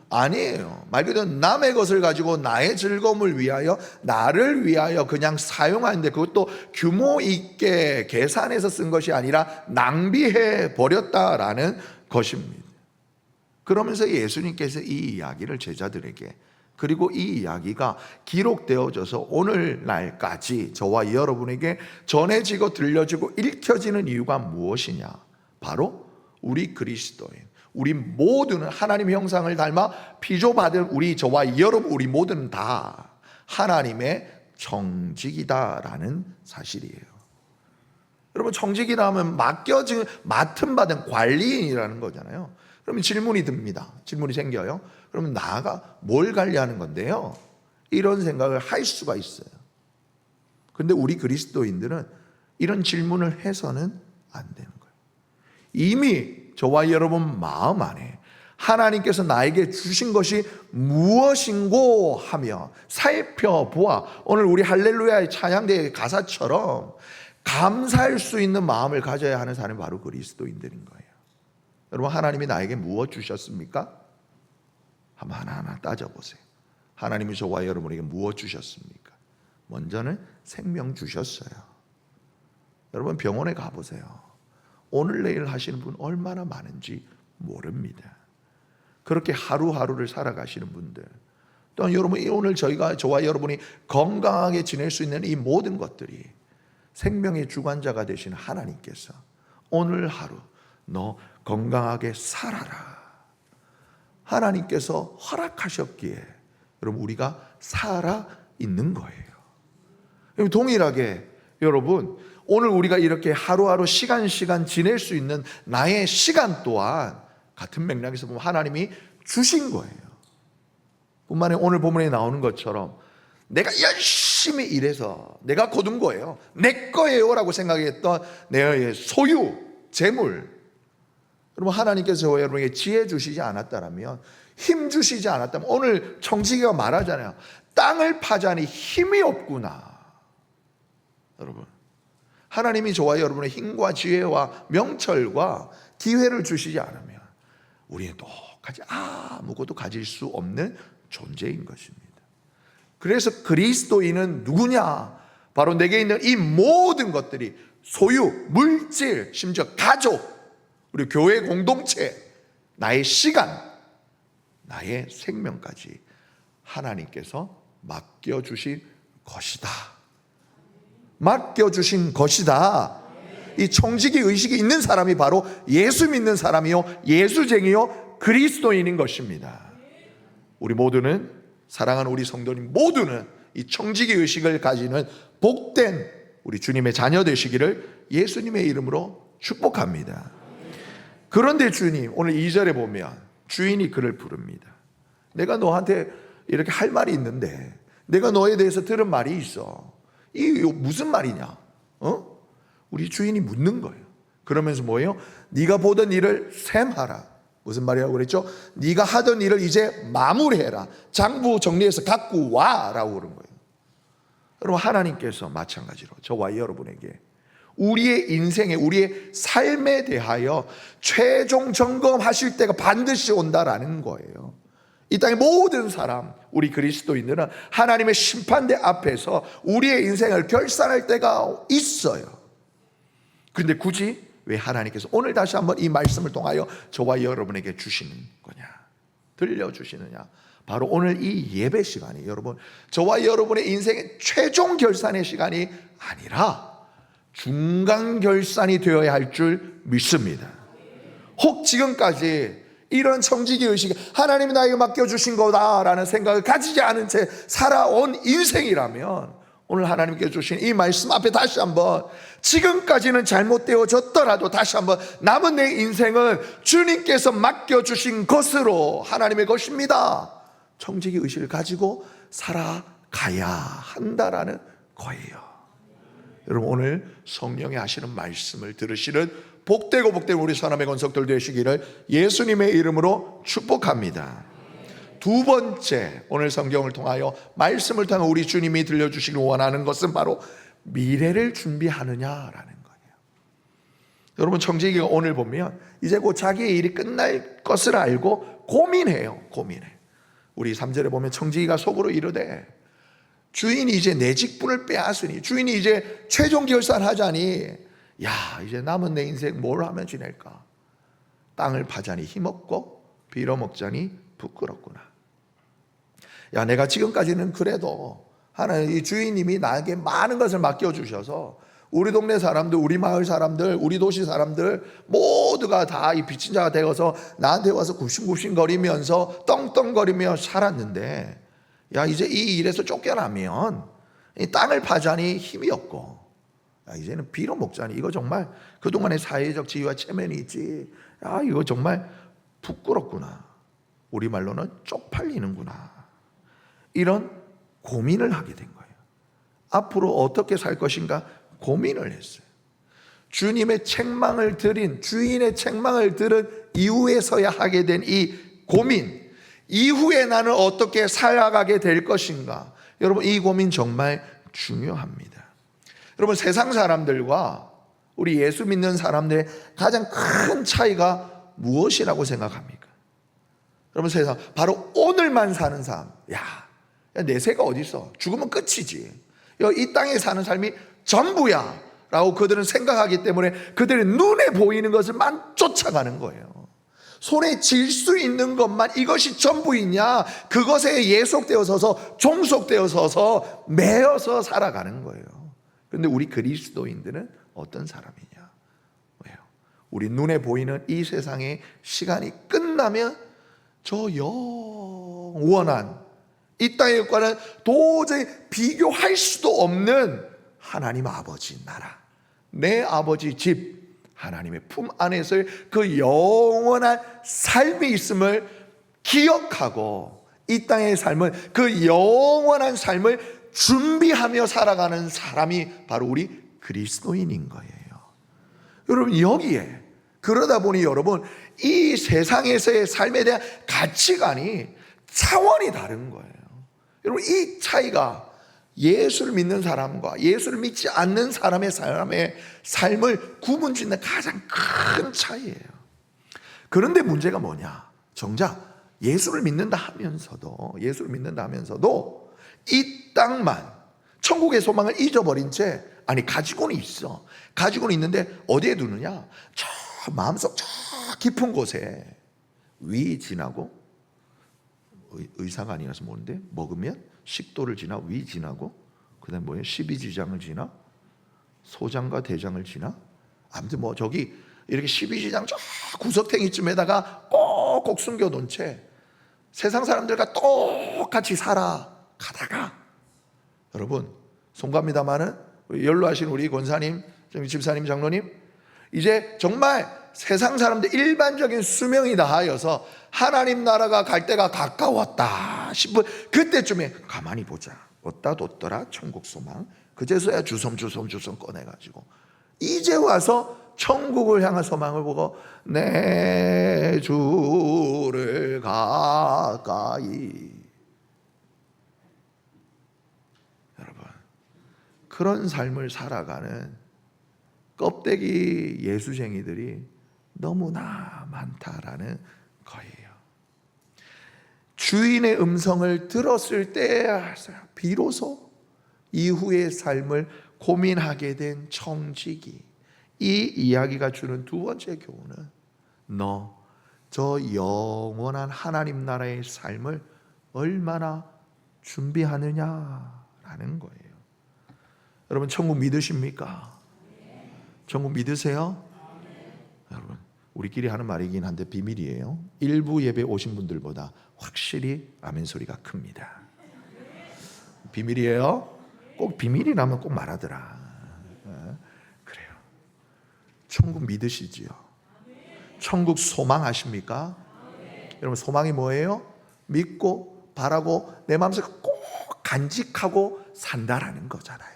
A: 아니에요. 말 그대로 남의 것을 가지고 나의 즐거움을 위하여, 나를 위하여 그냥 사용하는데 그것도 규모 있게 계산해서 쓴 것이 아니라 낭비해 버렸다라는 것입니다. 그러면서 예수님께서 이 이야기를 제자들에게, 그리고 이 이야기가 기록되어져서 오늘날까지 저와 여러분에게 전해지고 들려지고 읽혀지는 이유가 무엇이냐? 바로 우리 그리스도인, 우리 모두는 하나님의 형상을 닮아 피조받은 우리 저와 여러분, 우리 모두는 다 하나님의 청지기다라는 사실이에요. 여러분, 청지기라 하면 맡은 받은 관리인이라는 거잖아요. 그러면 질문이 듭니다. 질문이 생겨요. 그러면 나가 뭘 관리하는 건데요? 이런 생각을 할 수가 있어요. 그런데 우리 그리스도인들은 이런 질문을 해서는 안 되는 거예요. 이미 저와 여러분 마음 안에 하나님께서 나에게 주신 것이 무엇인고 하며 살펴보아 오늘 우리 할렐루야의 찬양대의 가사처럼 감사할 수 있는 마음을 가져야 하는 사람이 바로 그리스도인들인 거예요. 여러분, 하나님이 나에게 무엇 주셨습니까? 한번 하나하나 따져보세요. 하나님이 저와 여러분에게 무엇 주셨습니까? 먼저는 생명 주셨어요. 여러분, 병원에 가보세요. 오늘 내일 하시는 분 얼마나 많은지 모릅니다. 그렇게 하루하루를 살아가시는 분들, 또한 여러분, 오늘 저와 여러분이 건강하게 지낼 수 있는 이 모든 것들이 생명의 주관자가 되신 하나님께서 오늘 하루 너 건강하게 살아라, 하나님께서 허락하셨기에 여러분 우리가 살아 있는 거예요. 동일하게 여러분, 오늘 우리가 이렇게 하루하루 시간 지낼 수 있는 나의 시간 또한 같은 맥락에서 보면 하나님이 주신 거예요. 뿐만 아니라 오늘 본문에 나오는 것처럼 내가 열심히 열심히 일해서 내가 거둔 거예요, 내 거예요 라고 생각했던 내 소유, 재물, 여러분 하나님께서 여러분에게 지혜 주시지 않았다면, 힘 주시지 않았다면, 오늘 청지기가 말하잖아요, 땅을 파자니 힘이 없구나. 여러분, 하나님이 저와 여러분의 힘과 지혜와 명철과 기회를 주시지 않으면 우리는 똑같이 아무것도 가질 수 없는 존재인 것입니다. 그래서 그리스도인은 누구냐? 바로 내게 있는 이 모든 것들이, 소유, 물질, 심지어 가족, 우리 교회 공동체, 나의 시간, 나의 생명까지 하나님께서 맡겨주신 것이다. 맡겨주신 것이다. 이 청지기 의식이 있는 사람이 바로 예수 믿는 사람이요, 예수쟁이요, 그리스도인인 것입니다. 우리 모두는, 사랑하는 우리 성도님 모두는 이 청지기 의식을 가지는 복된 우리 주님의 자녀 되시기를 예수님의 이름으로 축복합니다. 그런데 주님, 오늘 2절에 보면 주인이 그를 부릅니다. 내가 너한테 이렇게 할 말이 있는데, 내가 너에 대해서 들은 말이 있어. 이게 무슨 말이냐? 우리 주인이 묻는 거예요. 그러면서 뭐예요? 네가 보던 일을 셈하라. 무슨 말이라고 그랬죠? 네가 하던 일을 이제 마무리해라. 장부 정리해서 갖고 와라고 그런 거예요. 여러분, 하나님께서 마찬가지로 저와 여러분에게 우리의 인생에, 우리의 삶에 대하여 최종 점검하실 때가 반드시 온다라는 거예요. 이 땅의 모든 사람, 우리 그리스도인들은 하나님의 심판대 앞에서 우리의 인생을 결산할 때가 있어요. 그런데 굳이 왜 하나님께서 오늘 다시 한번 이 말씀을 통하여 저와 여러분에게 주시는 거냐, 들려주시느냐? 바로 오늘 이 예배 시간이 여러분, 저와 여러분의 인생의 최종 결산의 시간이 아니라 중간 결산이 되어야 할 줄 믿습니다. 혹 지금까지 이런 청지기 의식이 하나님이 나에게 맡겨주신 거다라는 생각을 가지지 않은 채 살아온 인생이라면, 오늘 하나님께 주신 이 말씀 앞에 다시 한번, 지금까지는 잘못되어졌더라도 다시 한번 남은 내 인생은 주님께서 맡겨주신 것으로 하나님의 것입니다, 청지기 의식을 가지고 살아가야 한다라는 거예요. 여러분, 오늘 성령이 하시는 말씀을 들으시는 복되고 복된 우리 사람의 건석들 되시기를 예수님의 이름으로 축복합니다. 두 번째, 오늘 성경을 통하여, 말씀을 통해 우리 주님이 들려주시길 원하는 것은 바로 미래를 준비하느냐라는 거예요. 여러분, 청지기가 오늘 보면 이제 곧 자기의 일이 끝날 것을 알고 고민해요. 고민해. 우리 3절에 보면 청지기가 속으로 이르되, 주인이 이제 내 직분을 빼앗으니, 주인이 이제 최종 결산하자니, 야, 이제 남은 내 인생 뭘 하면 지낼까? 땅을 파자니 힘없고 빌어먹자니 부끄럽구나. 야, 내가 지금까지는 그래도 하나님, 이 주인님이 나에게 많은 것을 맡겨주셔서 우리 동네 사람들, 우리 마을 사람들, 우리 도시 사람들 모두가 다 이 빚진 자가 되어서 나한테 와서 굽신굽신거리면서 떵떵거리며 살았는데, 야, 이제 이 일에서 쫓겨나면 이 땅을 파자니 힘이 없고, 야, 이제는 빌어먹자니, 이거 정말 그동안의 사회적 지위와 체면이 있지, 야, 이거 정말 부끄럽구나. 우리말로는 쪽팔리는구나. 이런 고민을 하게 된 거예요. 앞으로 어떻게 살 것인가 고민을 했어요. 주님의 책망을 들은, 주인의 책망을 들은 이후에서야 하게 된 이 고민, 이후에 나는 어떻게 살아가게 될 것인가. 여러분, 이 고민 정말 중요합니다. 여러분, 세상 사람들과 우리 예수 믿는 사람들의 가장 큰 차이가 무엇이라고 생각합니까? 여러분, 세상, 바로 오늘만 사는 삶. 야, 내세가 어디 있어? 죽으면 끝이지. 이 땅에 사는 삶이 전부야 라고 그들은 생각하기 때문에 그들의 눈에 보이는 것을만 쫓아가는 거예요. 손에 쥘 수 있는 것만, 이것이 전부이냐, 그것에 예속되어서서 종속되어서서 매여서 살아가는 거예요. 그런데 우리 그리스도인들은 어떤 사람이냐? 왜요? 우리 눈에 보이는 이 세상의 시간이 끝나면 저 영원한 이 땅의 것과는 도저히 비교할 수도 없는 하나님 아버지 나라, 내 아버지 집, 하나님의 품 안에서의 그 영원한 삶이 있음을 기억하고, 이 땅의 삶은 그 영원한 삶을 준비하며 살아가는 사람이 바로 우리 그리스도인인 거예요. 여러분, 여기에 그러다 보니 여러분, 이 세상에서의 삶에 대한 가치관이 차원이 다른 거예요. 여러분, 이 차이가 예수를 믿는 사람과 예수를 믿지 않는 사람의 삶을 구분짓는 가장 큰 차이예요. 그런데 문제가 뭐냐? 정작 예수를 믿는다 하면서도 이 땅만, 천국의 소망을 잊어버린 채, 아니 가지고는 있어. 가지고는 있는데 어디에 두느냐? 저 마음속 저 깊은 곳에 위 지나고, 의사가 아니라서 모르는데, 먹으면 식도를 지나 위 지나고, 그 다음에 뭐예요? 12지장을 지나 소장과 대장을 지나, 아무튼 뭐 저기 이렇게 12지장 저 구석탱이쯤에다가 꼭꼭 숨겨놓은 채 세상 사람들과 똑같이 살아가다가, 여러분 송구합니다마는 연로하신 우리 권사님, 집사님, 장로님, 이제 정말 세상 사람들 일반적인 수명이 다하여서 하나님 나라가 갈 때가 가까웠다 싶은 그때쯤에 가만히 보자, 어디다 뒀더라 천국 소망, 그제서야 주섬 꺼내가지고 이제 와서 천국을 향한 소망을 보고 내 주를 가까이. 여러분, 그런 삶을 살아가는 껍데기 예수쟁이들이 너무나 많다라는 거예요. 주인의 음성을 들었을 때 비로소 이후의 삶을 고민하게 된 청지기. 이 이야기가 주는 두 번째 교훈은, 너 저 영원한 하나님 나라의 삶을 얼마나 준비하느냐라는 거예요. 여러분, 천국 믿으십니까? 천국 믿으세요? 여러분, 우리끼리 하는 말이긴 한데 비밀이에요. 일부 예배 오신 분들보다 확실히 아멘 소리가 큽니다. 비밀이에요. 꼭 비밀이라면 꼭 말하더라. 그래요. 천국 믿으시지요? 천국 소망하십니까? 여러분, 소망이 뭐예요? 믿고 바라고 내 마음속에 꼭 간직하고 산다라는 거잖아요.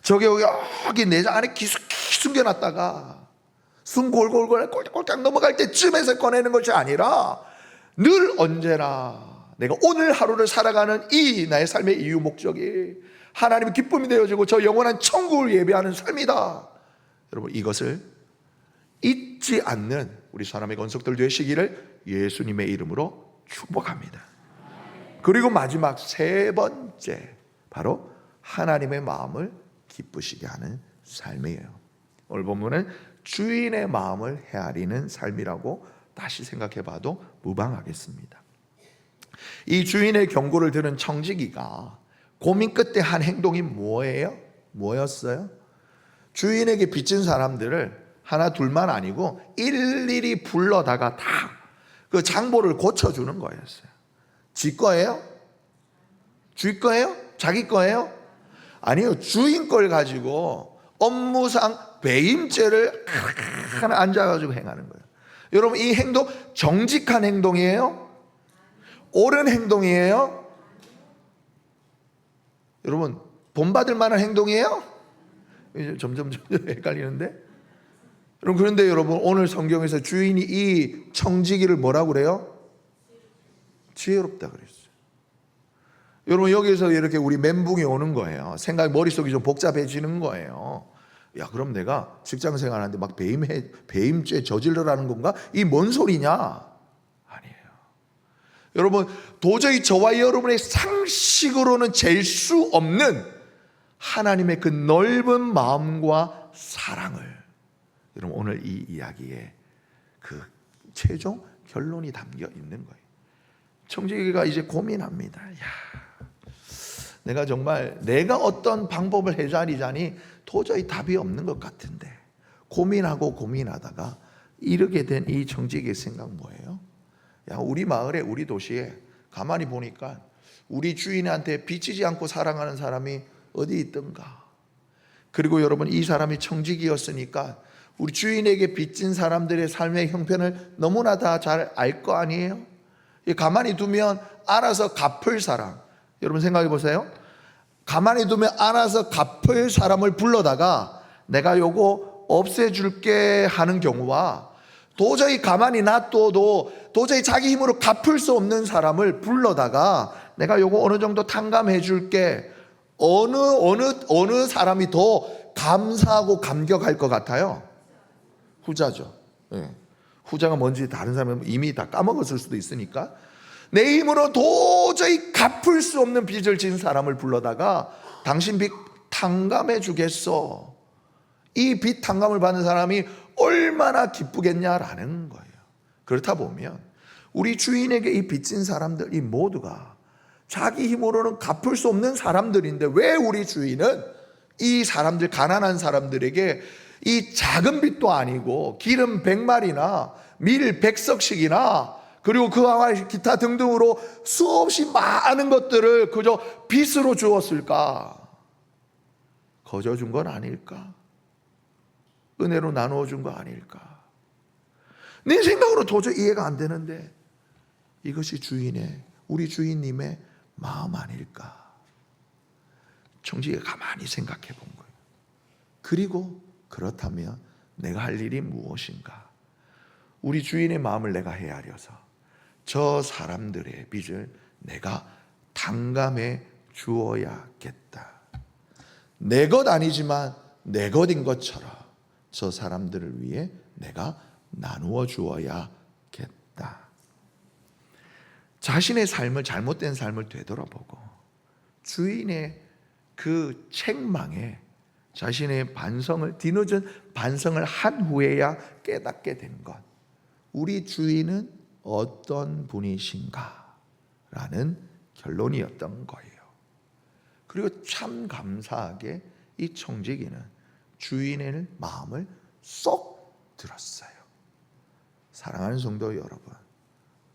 A: 저게 여기 내장 안에 깊숙이 숨겨놨다가 숨 골골골 꼴딱 넘어갈 때쯤에서 꺼내는 것이 아니라 늘 언제나 내가 오늘 하루를 살아가는 이 나의 삶의 이유 목적이 하나님의 기쁨이 되어지고 저 영원한 천국을 예배하는 삶이다. 여러분, 이것을 잊지 않는 우리 사람의 건석들 되시기를 예수님의 이름으로 축복합니다. 그리고 마지막 세 번째, 바로 하나님의 마음을 기쁘시게 하는 삶이에요. 오늘 본문은 주인의 마음을 헤아리는 삶이라고 다시 생각해 봐도 무방하겠습니다. 이 주인의 경고를 들은 청지기가 고민 끝에 한 행동이 뭐였어요? 주인에게 빚진 사람들을 하나 둘만 아니고 일일이 불러다가 다 그 장보를 고쳐주는 거였어요. 지 거예요? 주인 거예요? 자기 거예요? 아니요, 주인 걸 가지고 업무상 배임죄를 하나 앉아가지고 행하는 거예요. 여러분, 이 행동 정직한 행동이에요? 옳은 행동이에요? 여러분, 본받을 만한 행동이에요? 이제 점점 헷갈리는데. 여러분, 그런데 여러분, 오늘 성경에서 주인이 이 청지기를 뭐라고 그래요? 지혜롭다 그랬어요. 여러분, 여기서 이렇게 우리 멘붕이 오는 거예요. 생각이, 머릿속이 좀 복잡해지는 거예요. 야, 그럼 내가 직장 생활하는데 막 배임죄 저질러라는 건가? 이 뭔 소리냐? 아니에요. 여러분, 도저히 저와 여러분의 상식으로는 잴 수 없는 하나님의 그 넓은 마음과 사랑을, 여러분, 오늘 이 이야기에 그 최종 결론이 담겨 있는 거예요. 청지기가 이제 고민합니다. 야, 내가 어떤 방법을 해자리자니 도저히 답이 없는 것 같은데, 고민하다가 이르게 된 이 청지기의 생각 뭐예요? 야, 우리 마을에, 우리 도시에 가만히 보니까 우리 주인한테 비치지 않고 사랑하는 사람이 어디 있던가. 그리고 여러분, 이 사람이 청지기였으니까 우리 주인에게 빚진 사람들의 삶의 형편을 너무나 다 잘 알 거 아니에요? 가만히 두면 알아서 갚을 사람. 여러분 생각해 보세요. 가만히 두면 알아서 갚을 사람을 불러다가 내가 요거 없애줄게 하는 경우와 도저히 가만히 놔둬도 도저히 자기 힘으로 갚을 수 없는 사람을 불러다가 내가 요거 어느 정도 탕감해 줄게, 어느 사람이 더 감사하고 감격할 것 같아요? 후자죠. 예. 후자가 뭔지 다른 사람은 이미 다 까먹었을 수도 있으니까 내 힘으로 도저히 갚을 수 없는 빚을 진 사람을 불러다가 당신 빚 탕감해 주겠어, 이 빚 탕감을 받는 사람이 얼마나 기쁘겠냐라는 거예요. 그렇다 보면 우리 주인에게 이 빚진 사람들 이 모두가 자기 힘으로는 갚을 수 없는 사람들인데 왜 우리 주인은 이 사람들, 가난한 사람들에게 이 작은 빚도 아니고 기름 100마리나 밀 100석씩이나 그리고 그와 기타 등등으로 수없이 많은 것들을 그저 빚으로 주었을까? 거저 준 건 아닐까? 은혜로 나누어 준 거 아닐까? 내 생각으로 도저히 이해가 안 되는데 이것이 우리 주인님의 마음 아닐까? 청지기가 가만히 생각해 본 거예요. 그리고 그렇다면 내가 할 일이 무엇인가? 우리 주인의 마음을 내가 헤아려서 저 사람들의 빚을 내가 탕감해 주어야겠다. 내 것 아니지만 내 것인 것처럼 저 사람들을 위해 내가 나누어 주어야겠다. 자신의 삶을, 잘못된 삶을 되돌아보고 주인의 그 책망에 자신의 뒤늦은 반성을 한 후에야 깨닫게 된 것, 우리 주인은 어떤 분이신가 라는 결론이었던 거예요. 그리고 참 감사하게 이 청지기는 주인의 마음을 쏙 들었어요. 사랑하는 성도 여러분,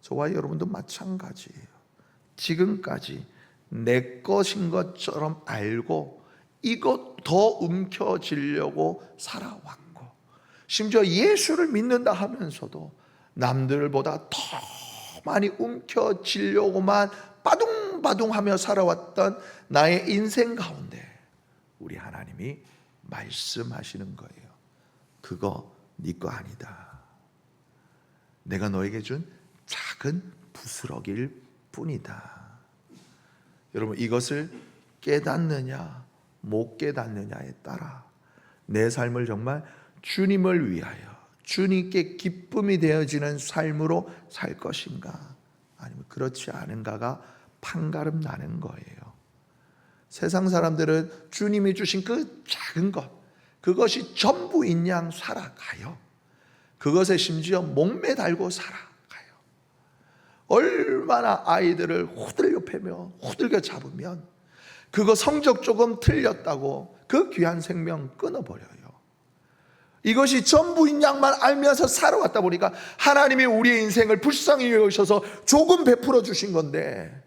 A: 저와 여러분도 마찬가지예요. 지금까지 내 것인 것처럼 알고 이것 더 움켜쥐려고 살아왔고, 심지어 예수를 믿는다 하면서도 남들보다 더 많이 움켜쥐려고만 빠둥빠둥하며 살아왔던 나의 인생 가운데 우리 하나님이 말씀하시는 거예요. 그거 네 거 아니다. 내가 너에게 준 작은 부스러기일 뿐이다. 여러분, 이것을 깨닫느냐 못 깨닫느냐에 따라 내 삶을 정말 주님을 위하여 주님께 기쁨이 되어지는 삶으로 살 것인가, 아니면 그렇지 않은가가 판가름 나는 거예요. 세상 사람들은 주님이 주신 그 작은 것, 그것이 전부인 양 살아가요. 그것에 심지어 목매달고 살아가요. 얼마나 아이들을 후들겨 패며 후들겨 잡으면 그거 성적 조금 틀렸다고 그 귀한 생명 끊어버려요. 이것이 전부인 양만 알면서 살아왔다 보니까 하나님이 우리의 인생을 불쌍히 여기셔서 조금 베풀어 주신 건데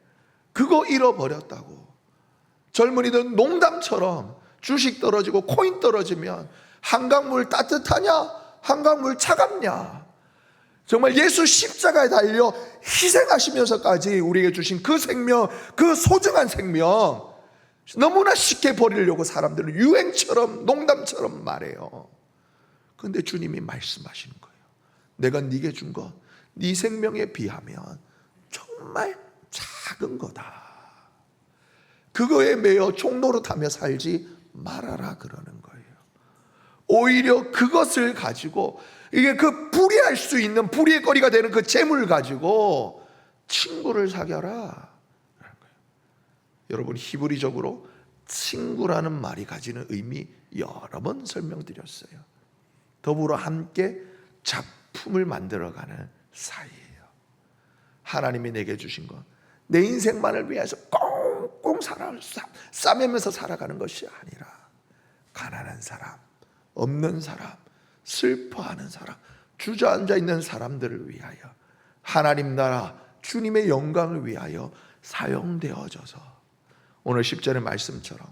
A: 그거 잃어버렸다고. 젊은이들은 농담처럼 주식 떨어지고 코인 떨어지면 한강물 따뜻하냐, 한강물 차갑냐, 정말 예수 십자가에 달려 희생하시면서까지 우리에게 주신 그 생명, 그 소중한 생명 너무나 쉽게 버리려고 사람들은 유행처럼 농담처럼 말해요. 그런데 주님이 말씀하시는 거예요. 내가 네게 준 것, 네 생명에 비하면 정말 작은 거다. 그거에 매여 종노릇하며 살지 말아라 그러는 거예요. 오히려 그것을 가지고, 이게 그 불의할 수 있는 불의의 거리가 되는 그 재물 가지고 친구를 사겨라. 여러분, 히브리적으로 친구라는 말이 가지는 의미 여러 번 설명드렸어요. 더불어 함께 작품을 만들어가는 사이예요. 하나님이 내게 주신 것, 내 인생만을 위해서 꽁꽁 싸매면서 살아가는 것이 아니라 가난한 사람, 없는 사람, 슬퍼하는 사람, 주저앉아 있는 사람들을 위하여 하나님 나라 주님의 영광을 위하여 사용되어져서 오늘 10절의 말씀처럼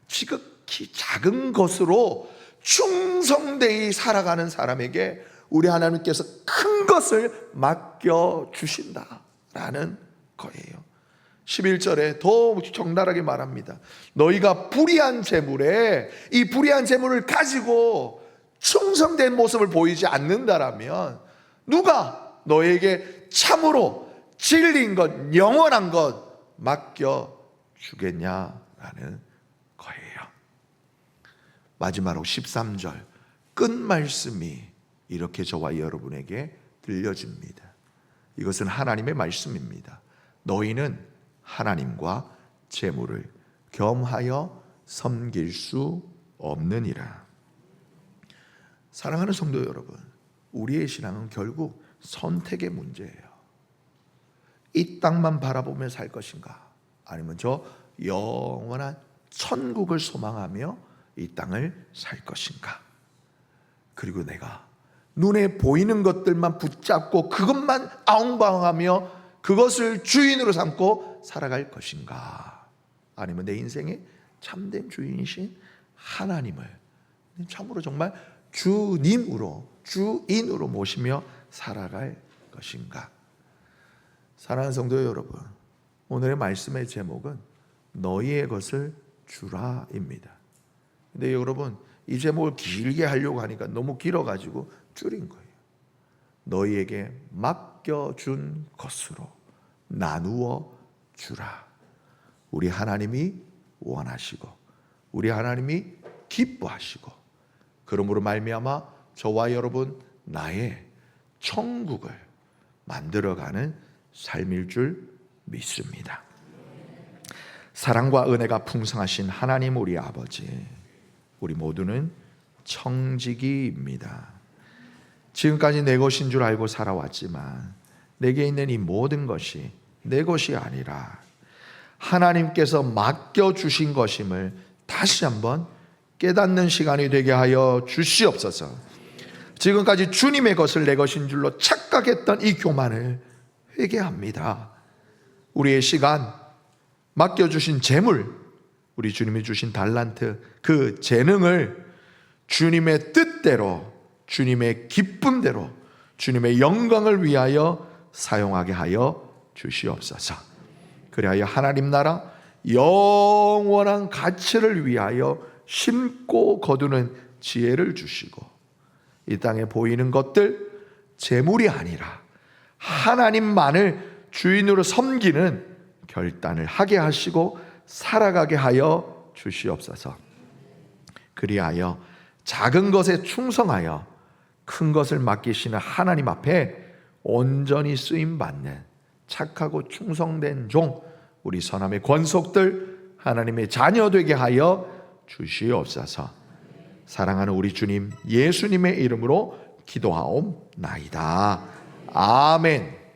A: 지극히 작은 것으로 충성되이 살아가는 사람에게 우리 하나님께서 큰 것을 맡겨주신다라는 거예요. 11절에 더 적나라하게 말합니다. 너희가 불의한 재물에 이 불의한 재물을 가지고 충성된 모습을 보이지 않는다라면 누가 너에게 참으로 진리인 것, 영원한 것 맡겨주겠냐라는 거예요. 마지막으로 13절 끝 말씀이 이렇게 저와 여러분에게 들려집니다. 이것은 하나님의 말씀입니다. 너희는 하나님과 재물을 겸하여 섬길 수 없느니라. 사랑하는 성도 여러분, 우리의 신앙은 결국 선택의 문제예요. 이 땅만 바라보며 살 것인가, 아니면 저 영원한 천국을 소망하며 이 땅을 살 것인가. 그리고 내가 눈에 보이는 것들만 붙잡고 그것만 아웅방하며 그것을 주인으로 삼고 살아갈 것인가, 아니면 내 인생의 참된 주인이신 하나님을 참으로 정말 주님으로, 주인으로 모시며 살아갈 것인가. 사랑하는 성도 여러분, 오늘의 말씀의 제목은 너희의 것을 주라입니다. 근데 여러분, 이 제목을 길게 하려고 하니까 너무 길어가지고 줄인 거예요. 너희에게 맡겨준 것으로 나누어 주라. 우리 하나님이 원하시고 우리 하나님이 기뻐하시고, 그러므로 말미암아 저와 여러분 나의 천국을 만들어가는 삶일 줄 믿습니다. 사랑과 은혜가 풍성하신 하나님 우리 아버지, 우리 모두는 청지기입니다. 지금까지 내 것인 줄 알고 살아왔지만 내게 있는 이 모든 것이 내 것이 아니라 하나님께서 맡겨주신 것임을 다시 한번 깨닫는 시간이 되게 하여 주시옵소서. 지금까지 주님의 것을 내 것인 줄로 착각했던 이 교만을 회개합니다. 우리의 시간, 맡겨주신 재물, 우리 주님이 주신 달란트, 그 재능을 주님의 뜻대로, 주님의 기쁨대로, 주님의 영광을 위하여 사용하게 하여 주시옵소서. 그리하여 하나님 나라 영원한 가치를 위하여 심고 거두는 지혜를 주시고, 이 땅에 보이는 것들 재물이 아니라 하나님만을 주인으로 섬기는 결단을 하게 하시고 살아가게 하여 주시옵소서. 그리하여 작은 것에 충성하여 큰 것을 맡기시는 하나님 앞에 온전히 쓰임받는 착하고 충성된 종, 우리 선함의 권속들 하나님의 자녀 되게 하여 주시옵소서. 사랑하는 우리 주님 예수님의 이름으로 기도하옵나이다. 아멘.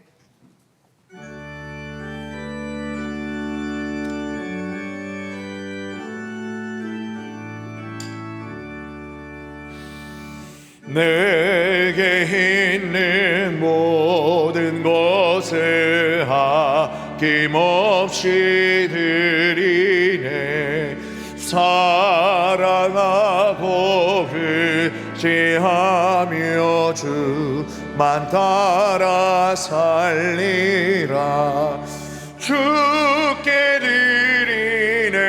B: 내게 있는 모든 것을 아낌없이 드리네. 사랑하고 의지하며 주만 따라 살리라. 주께 드리네.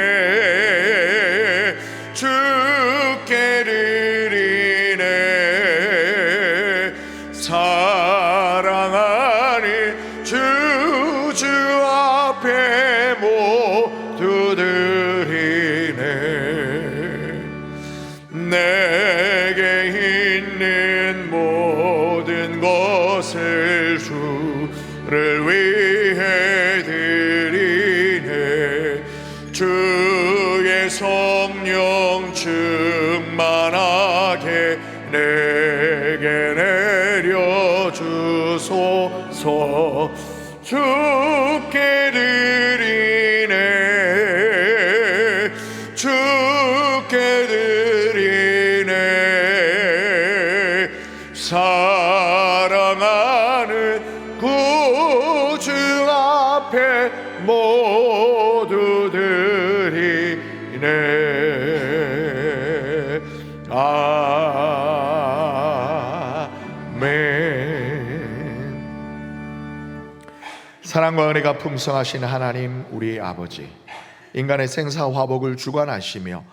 B: 주께 드리네. 사랑하는 주 앞에 모두 드리네. 내게 있는 모든 것을 주를 위해 드리네. 주의 성령 충만하게 내게 내려주소서. 주께 드리네. 주께 드리네. 사랑하는 구주 앞에 모두 드리네. 아멘.
A: 사랑과 은혜가 풍성하신 하나님 우리 아버지, 인간의 생사화복을 주관하시며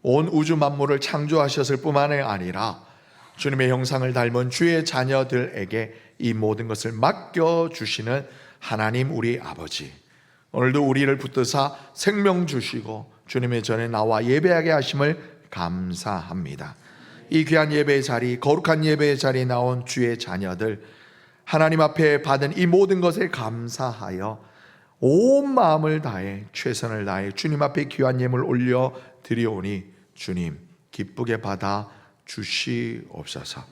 A: 온 우주 만물을 창조하셨을 뿐만 아니라 주님의 형상을 닮은 주의 자녀들에게 이 모든 것을 맡겨주시는 하나님 우리 아버지, 오늘도 우리를 붙드사 생명 주시고 주님의 전에 나와 예배하게 하심을 감사합니다. 이 귀한 예배의 자리, 거룩한 예배의 자리에 나온 주의 자녀들, 하나님 앞에 받은 이 모든 것에 감사하여 온 마음을 다해 최선을 다해 주님 앞에 귀한 예물 올려 드리오니 주님 기쁘게 받아 주시옵소서.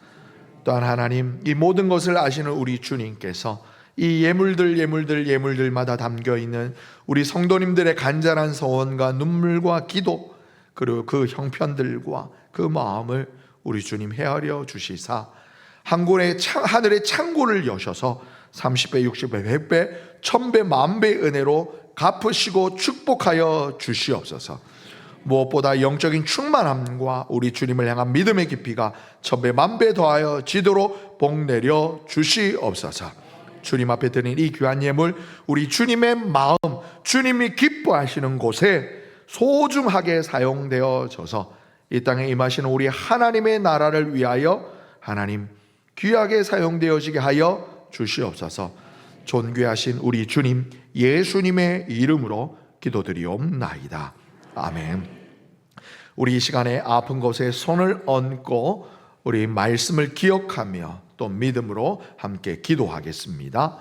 A: 또한 하나님, 이 모든 것을 아시는 우리 주님께서 이 예물들마다 담겨 있는 우리 성도님들의 간절한 소원과 눈물과 기도, 그리고 그 형편들과 그 마음을 우리 주님 헤아려 주시사 하늘의 창고를 여셔서 30배, 60배, 100배, 1000배, 만배의 은혜로 갚으시고 축복하여 주시옵소서. 무엇보다 영적인 충만함과 우리 주님을 향한 믿음의 깊이가 1000배, 만배 더하여 지도록 복 내려 주시옵소서. 주님 앞에 드린 이 귀한 예물, 우리 주님의 마음, 주님이 기뻐하시는 곳에 소중하게 사용되어져서 이 땅에 임하시는 우리 하나님의 나라를 위하여 하나님 귀하게 사용되어지게 하여 주시옵소서. 존귀하신 우리 주님 예수님의 이름으로 기도드리옵나이다. 아멘. 우리 이 시간에 아픈 곳에 손을 얹고 우리 말씀을 기억하며 또 믿음으로 함께 기도하겠습니다.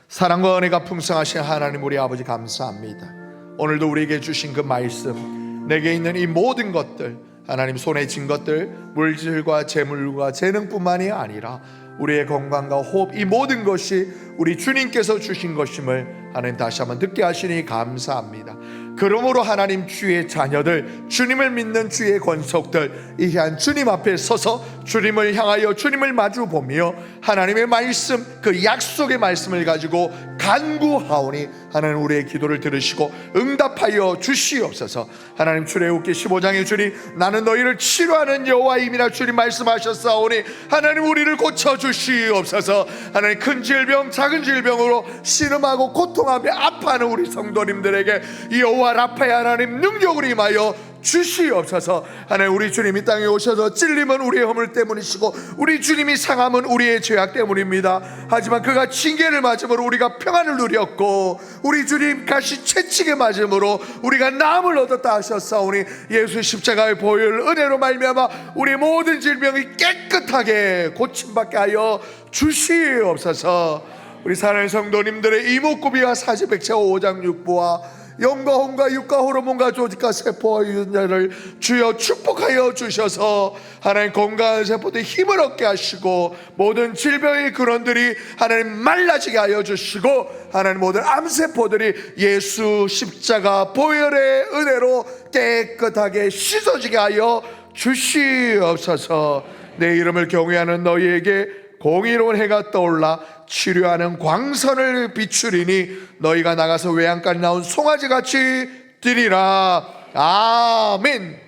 A: 사랑과 은혜가 풍성하신 하나님 우리 아버지 감사합니다. 오늘도 우리에게 주신 그 말씀, 내게 있는 이 모든 것들, 하나님 손에 쥔 것들, 물질과 재물과 재능뿐만이 아니라 우리의 건강과 호흡, 이 모든 것이 우리 주님께서 주신 것임을 하나님 다시 한번 듣게 하시니 감사합니다. 그러므로 하나님 주의 자녀들, 주님을 믿는 주의 권속들, 이 한 주님 앞에 서서 주님을 향하여 주님을 마주 보며 하나님의 말씀, 그 약속의 말씀을 가지고 간구하오니 하나님 우리의 기도를 들으시고 응답하여 주시옵소서. 하나님 출애굽기 15장에 주님 나는 너희를 치료하는 여호와임이라 주님 말씀하셨사오니 하나님 우리를 고쳐주시옵소서. 하나님 큰 질병 작은 질병으로 신음하고 고통하며 아파하는 우리 성도님들에게 여호와 라파의 하나님 능력을 임하여 주시옵소서. 하나님 우리 주님이 땅에 오셔서 찔림은 우리의 허물 때문이시고 우리 주님이 상함은 우리의 죄악 때문입니다. 하지만 그가 징계를 맞음으로 우리가 평안을 누렸고 우리 주님 가시 채찍에 맞음으로 우리가 나음을 얻었다 하셨사오니 예수 십자가의 보혈 은혜로 말미암아 우리 모든 질병이 깨끗하게 고침받게 하여 주시옵소서. 우리 사랑하는 성도님들의 이목구비와 사지백체와 오장육부와 영과 혼과 육과 호르몬과 조직과 세포와 유전자를 주여 축복하여 주셔서 하나님 건강한 세포들 힘을 얻게 하시고 모든 질병의 근원들이 하나님 말라지게 하여 주시고 하나님 모든 암세포들이 예수 십자가 보혈의 은혜로 깨끗하게 씻어지게 하여 주시옵소서. 내 이름을 경외하는 너희에게 공의로운 해가 떠올라 치료하는 광선을 비추리니 너희가 나가서 외양간에 나온 송아지같이 뛰리라. 아멘.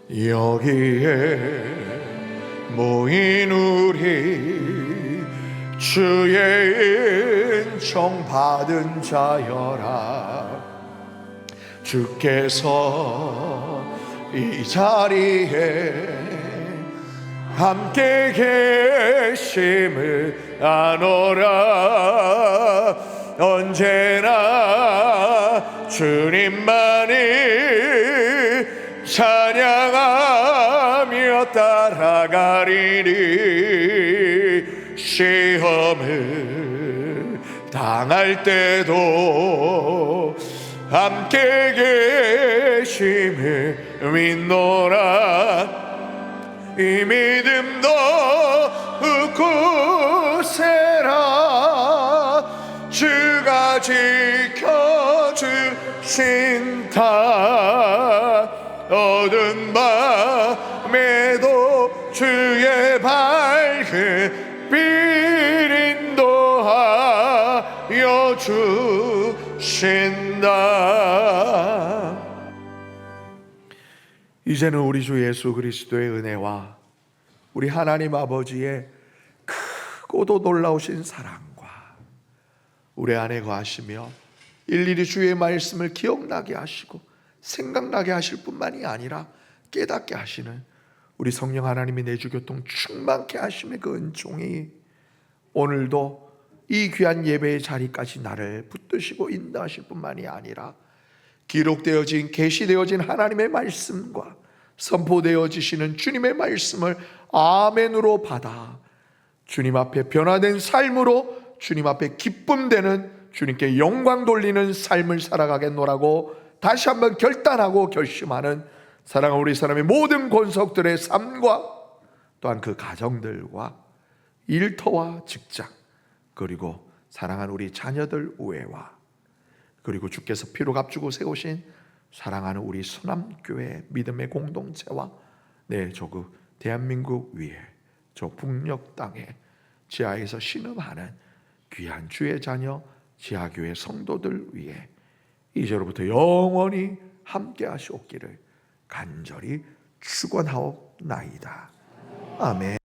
A: 여기에 모인 우리 주의 은총 받은 자여라. 주께서 이 자리에 함께 계심을 아노라. 언제나 주님만이 찬양하며 따라가리니 시험을 당할 때도 함께 계심을 믿노라. 이 믿음도 굳세라. 주가 지켜주신다. 어두운 밤에도 주의 밝은 빛 인도하여 주신다. 이제는 우리 주 예수 그리스도의 은혜와 우리 하나님 아버지의 크고도 놀라우신 사랑과 우리 안에 거하시며 일일이 주의 말씀을 기억나게 하시고 생각나게 하실 뿐만이 아니라 깨닫게 하시는 우리 성령 하나님의 내주교통 충만케 하심의 그 은총이 오늘도 이 귀한 예배의 자리까지 나를 붙드시고 인도하실 뿐만이 아니라 기록되어진 계시되어진 하나님의 말씀과 선포되어지시는 주님의 말씀을 아멘으로 받아 주님 앞에 변화된 삶으로 주님 앞에 기쁨되는 주님께 영광 돌리는 삶을 살아가겠노라고 다시 한번 결단하고 결심하는 사랑하는 우리 사람의 모든 권속들의 삶과 또한 그 가정들과 일터와 직장 그리고 사랑하는 우리 자녀들 우애와 그리고 주께서 피로 값주고 세우신 사랑하는 우리 수남교회 믿음의 공동체와 저 그 대한민국 위에 저 북녘 땅에 지하에서 신음하는 귀한 주의 자녀 지하교회 성도들 위해 이제로부터 영원히 함께 하시옵기를 간절히 축원하옵나이다. 아멘.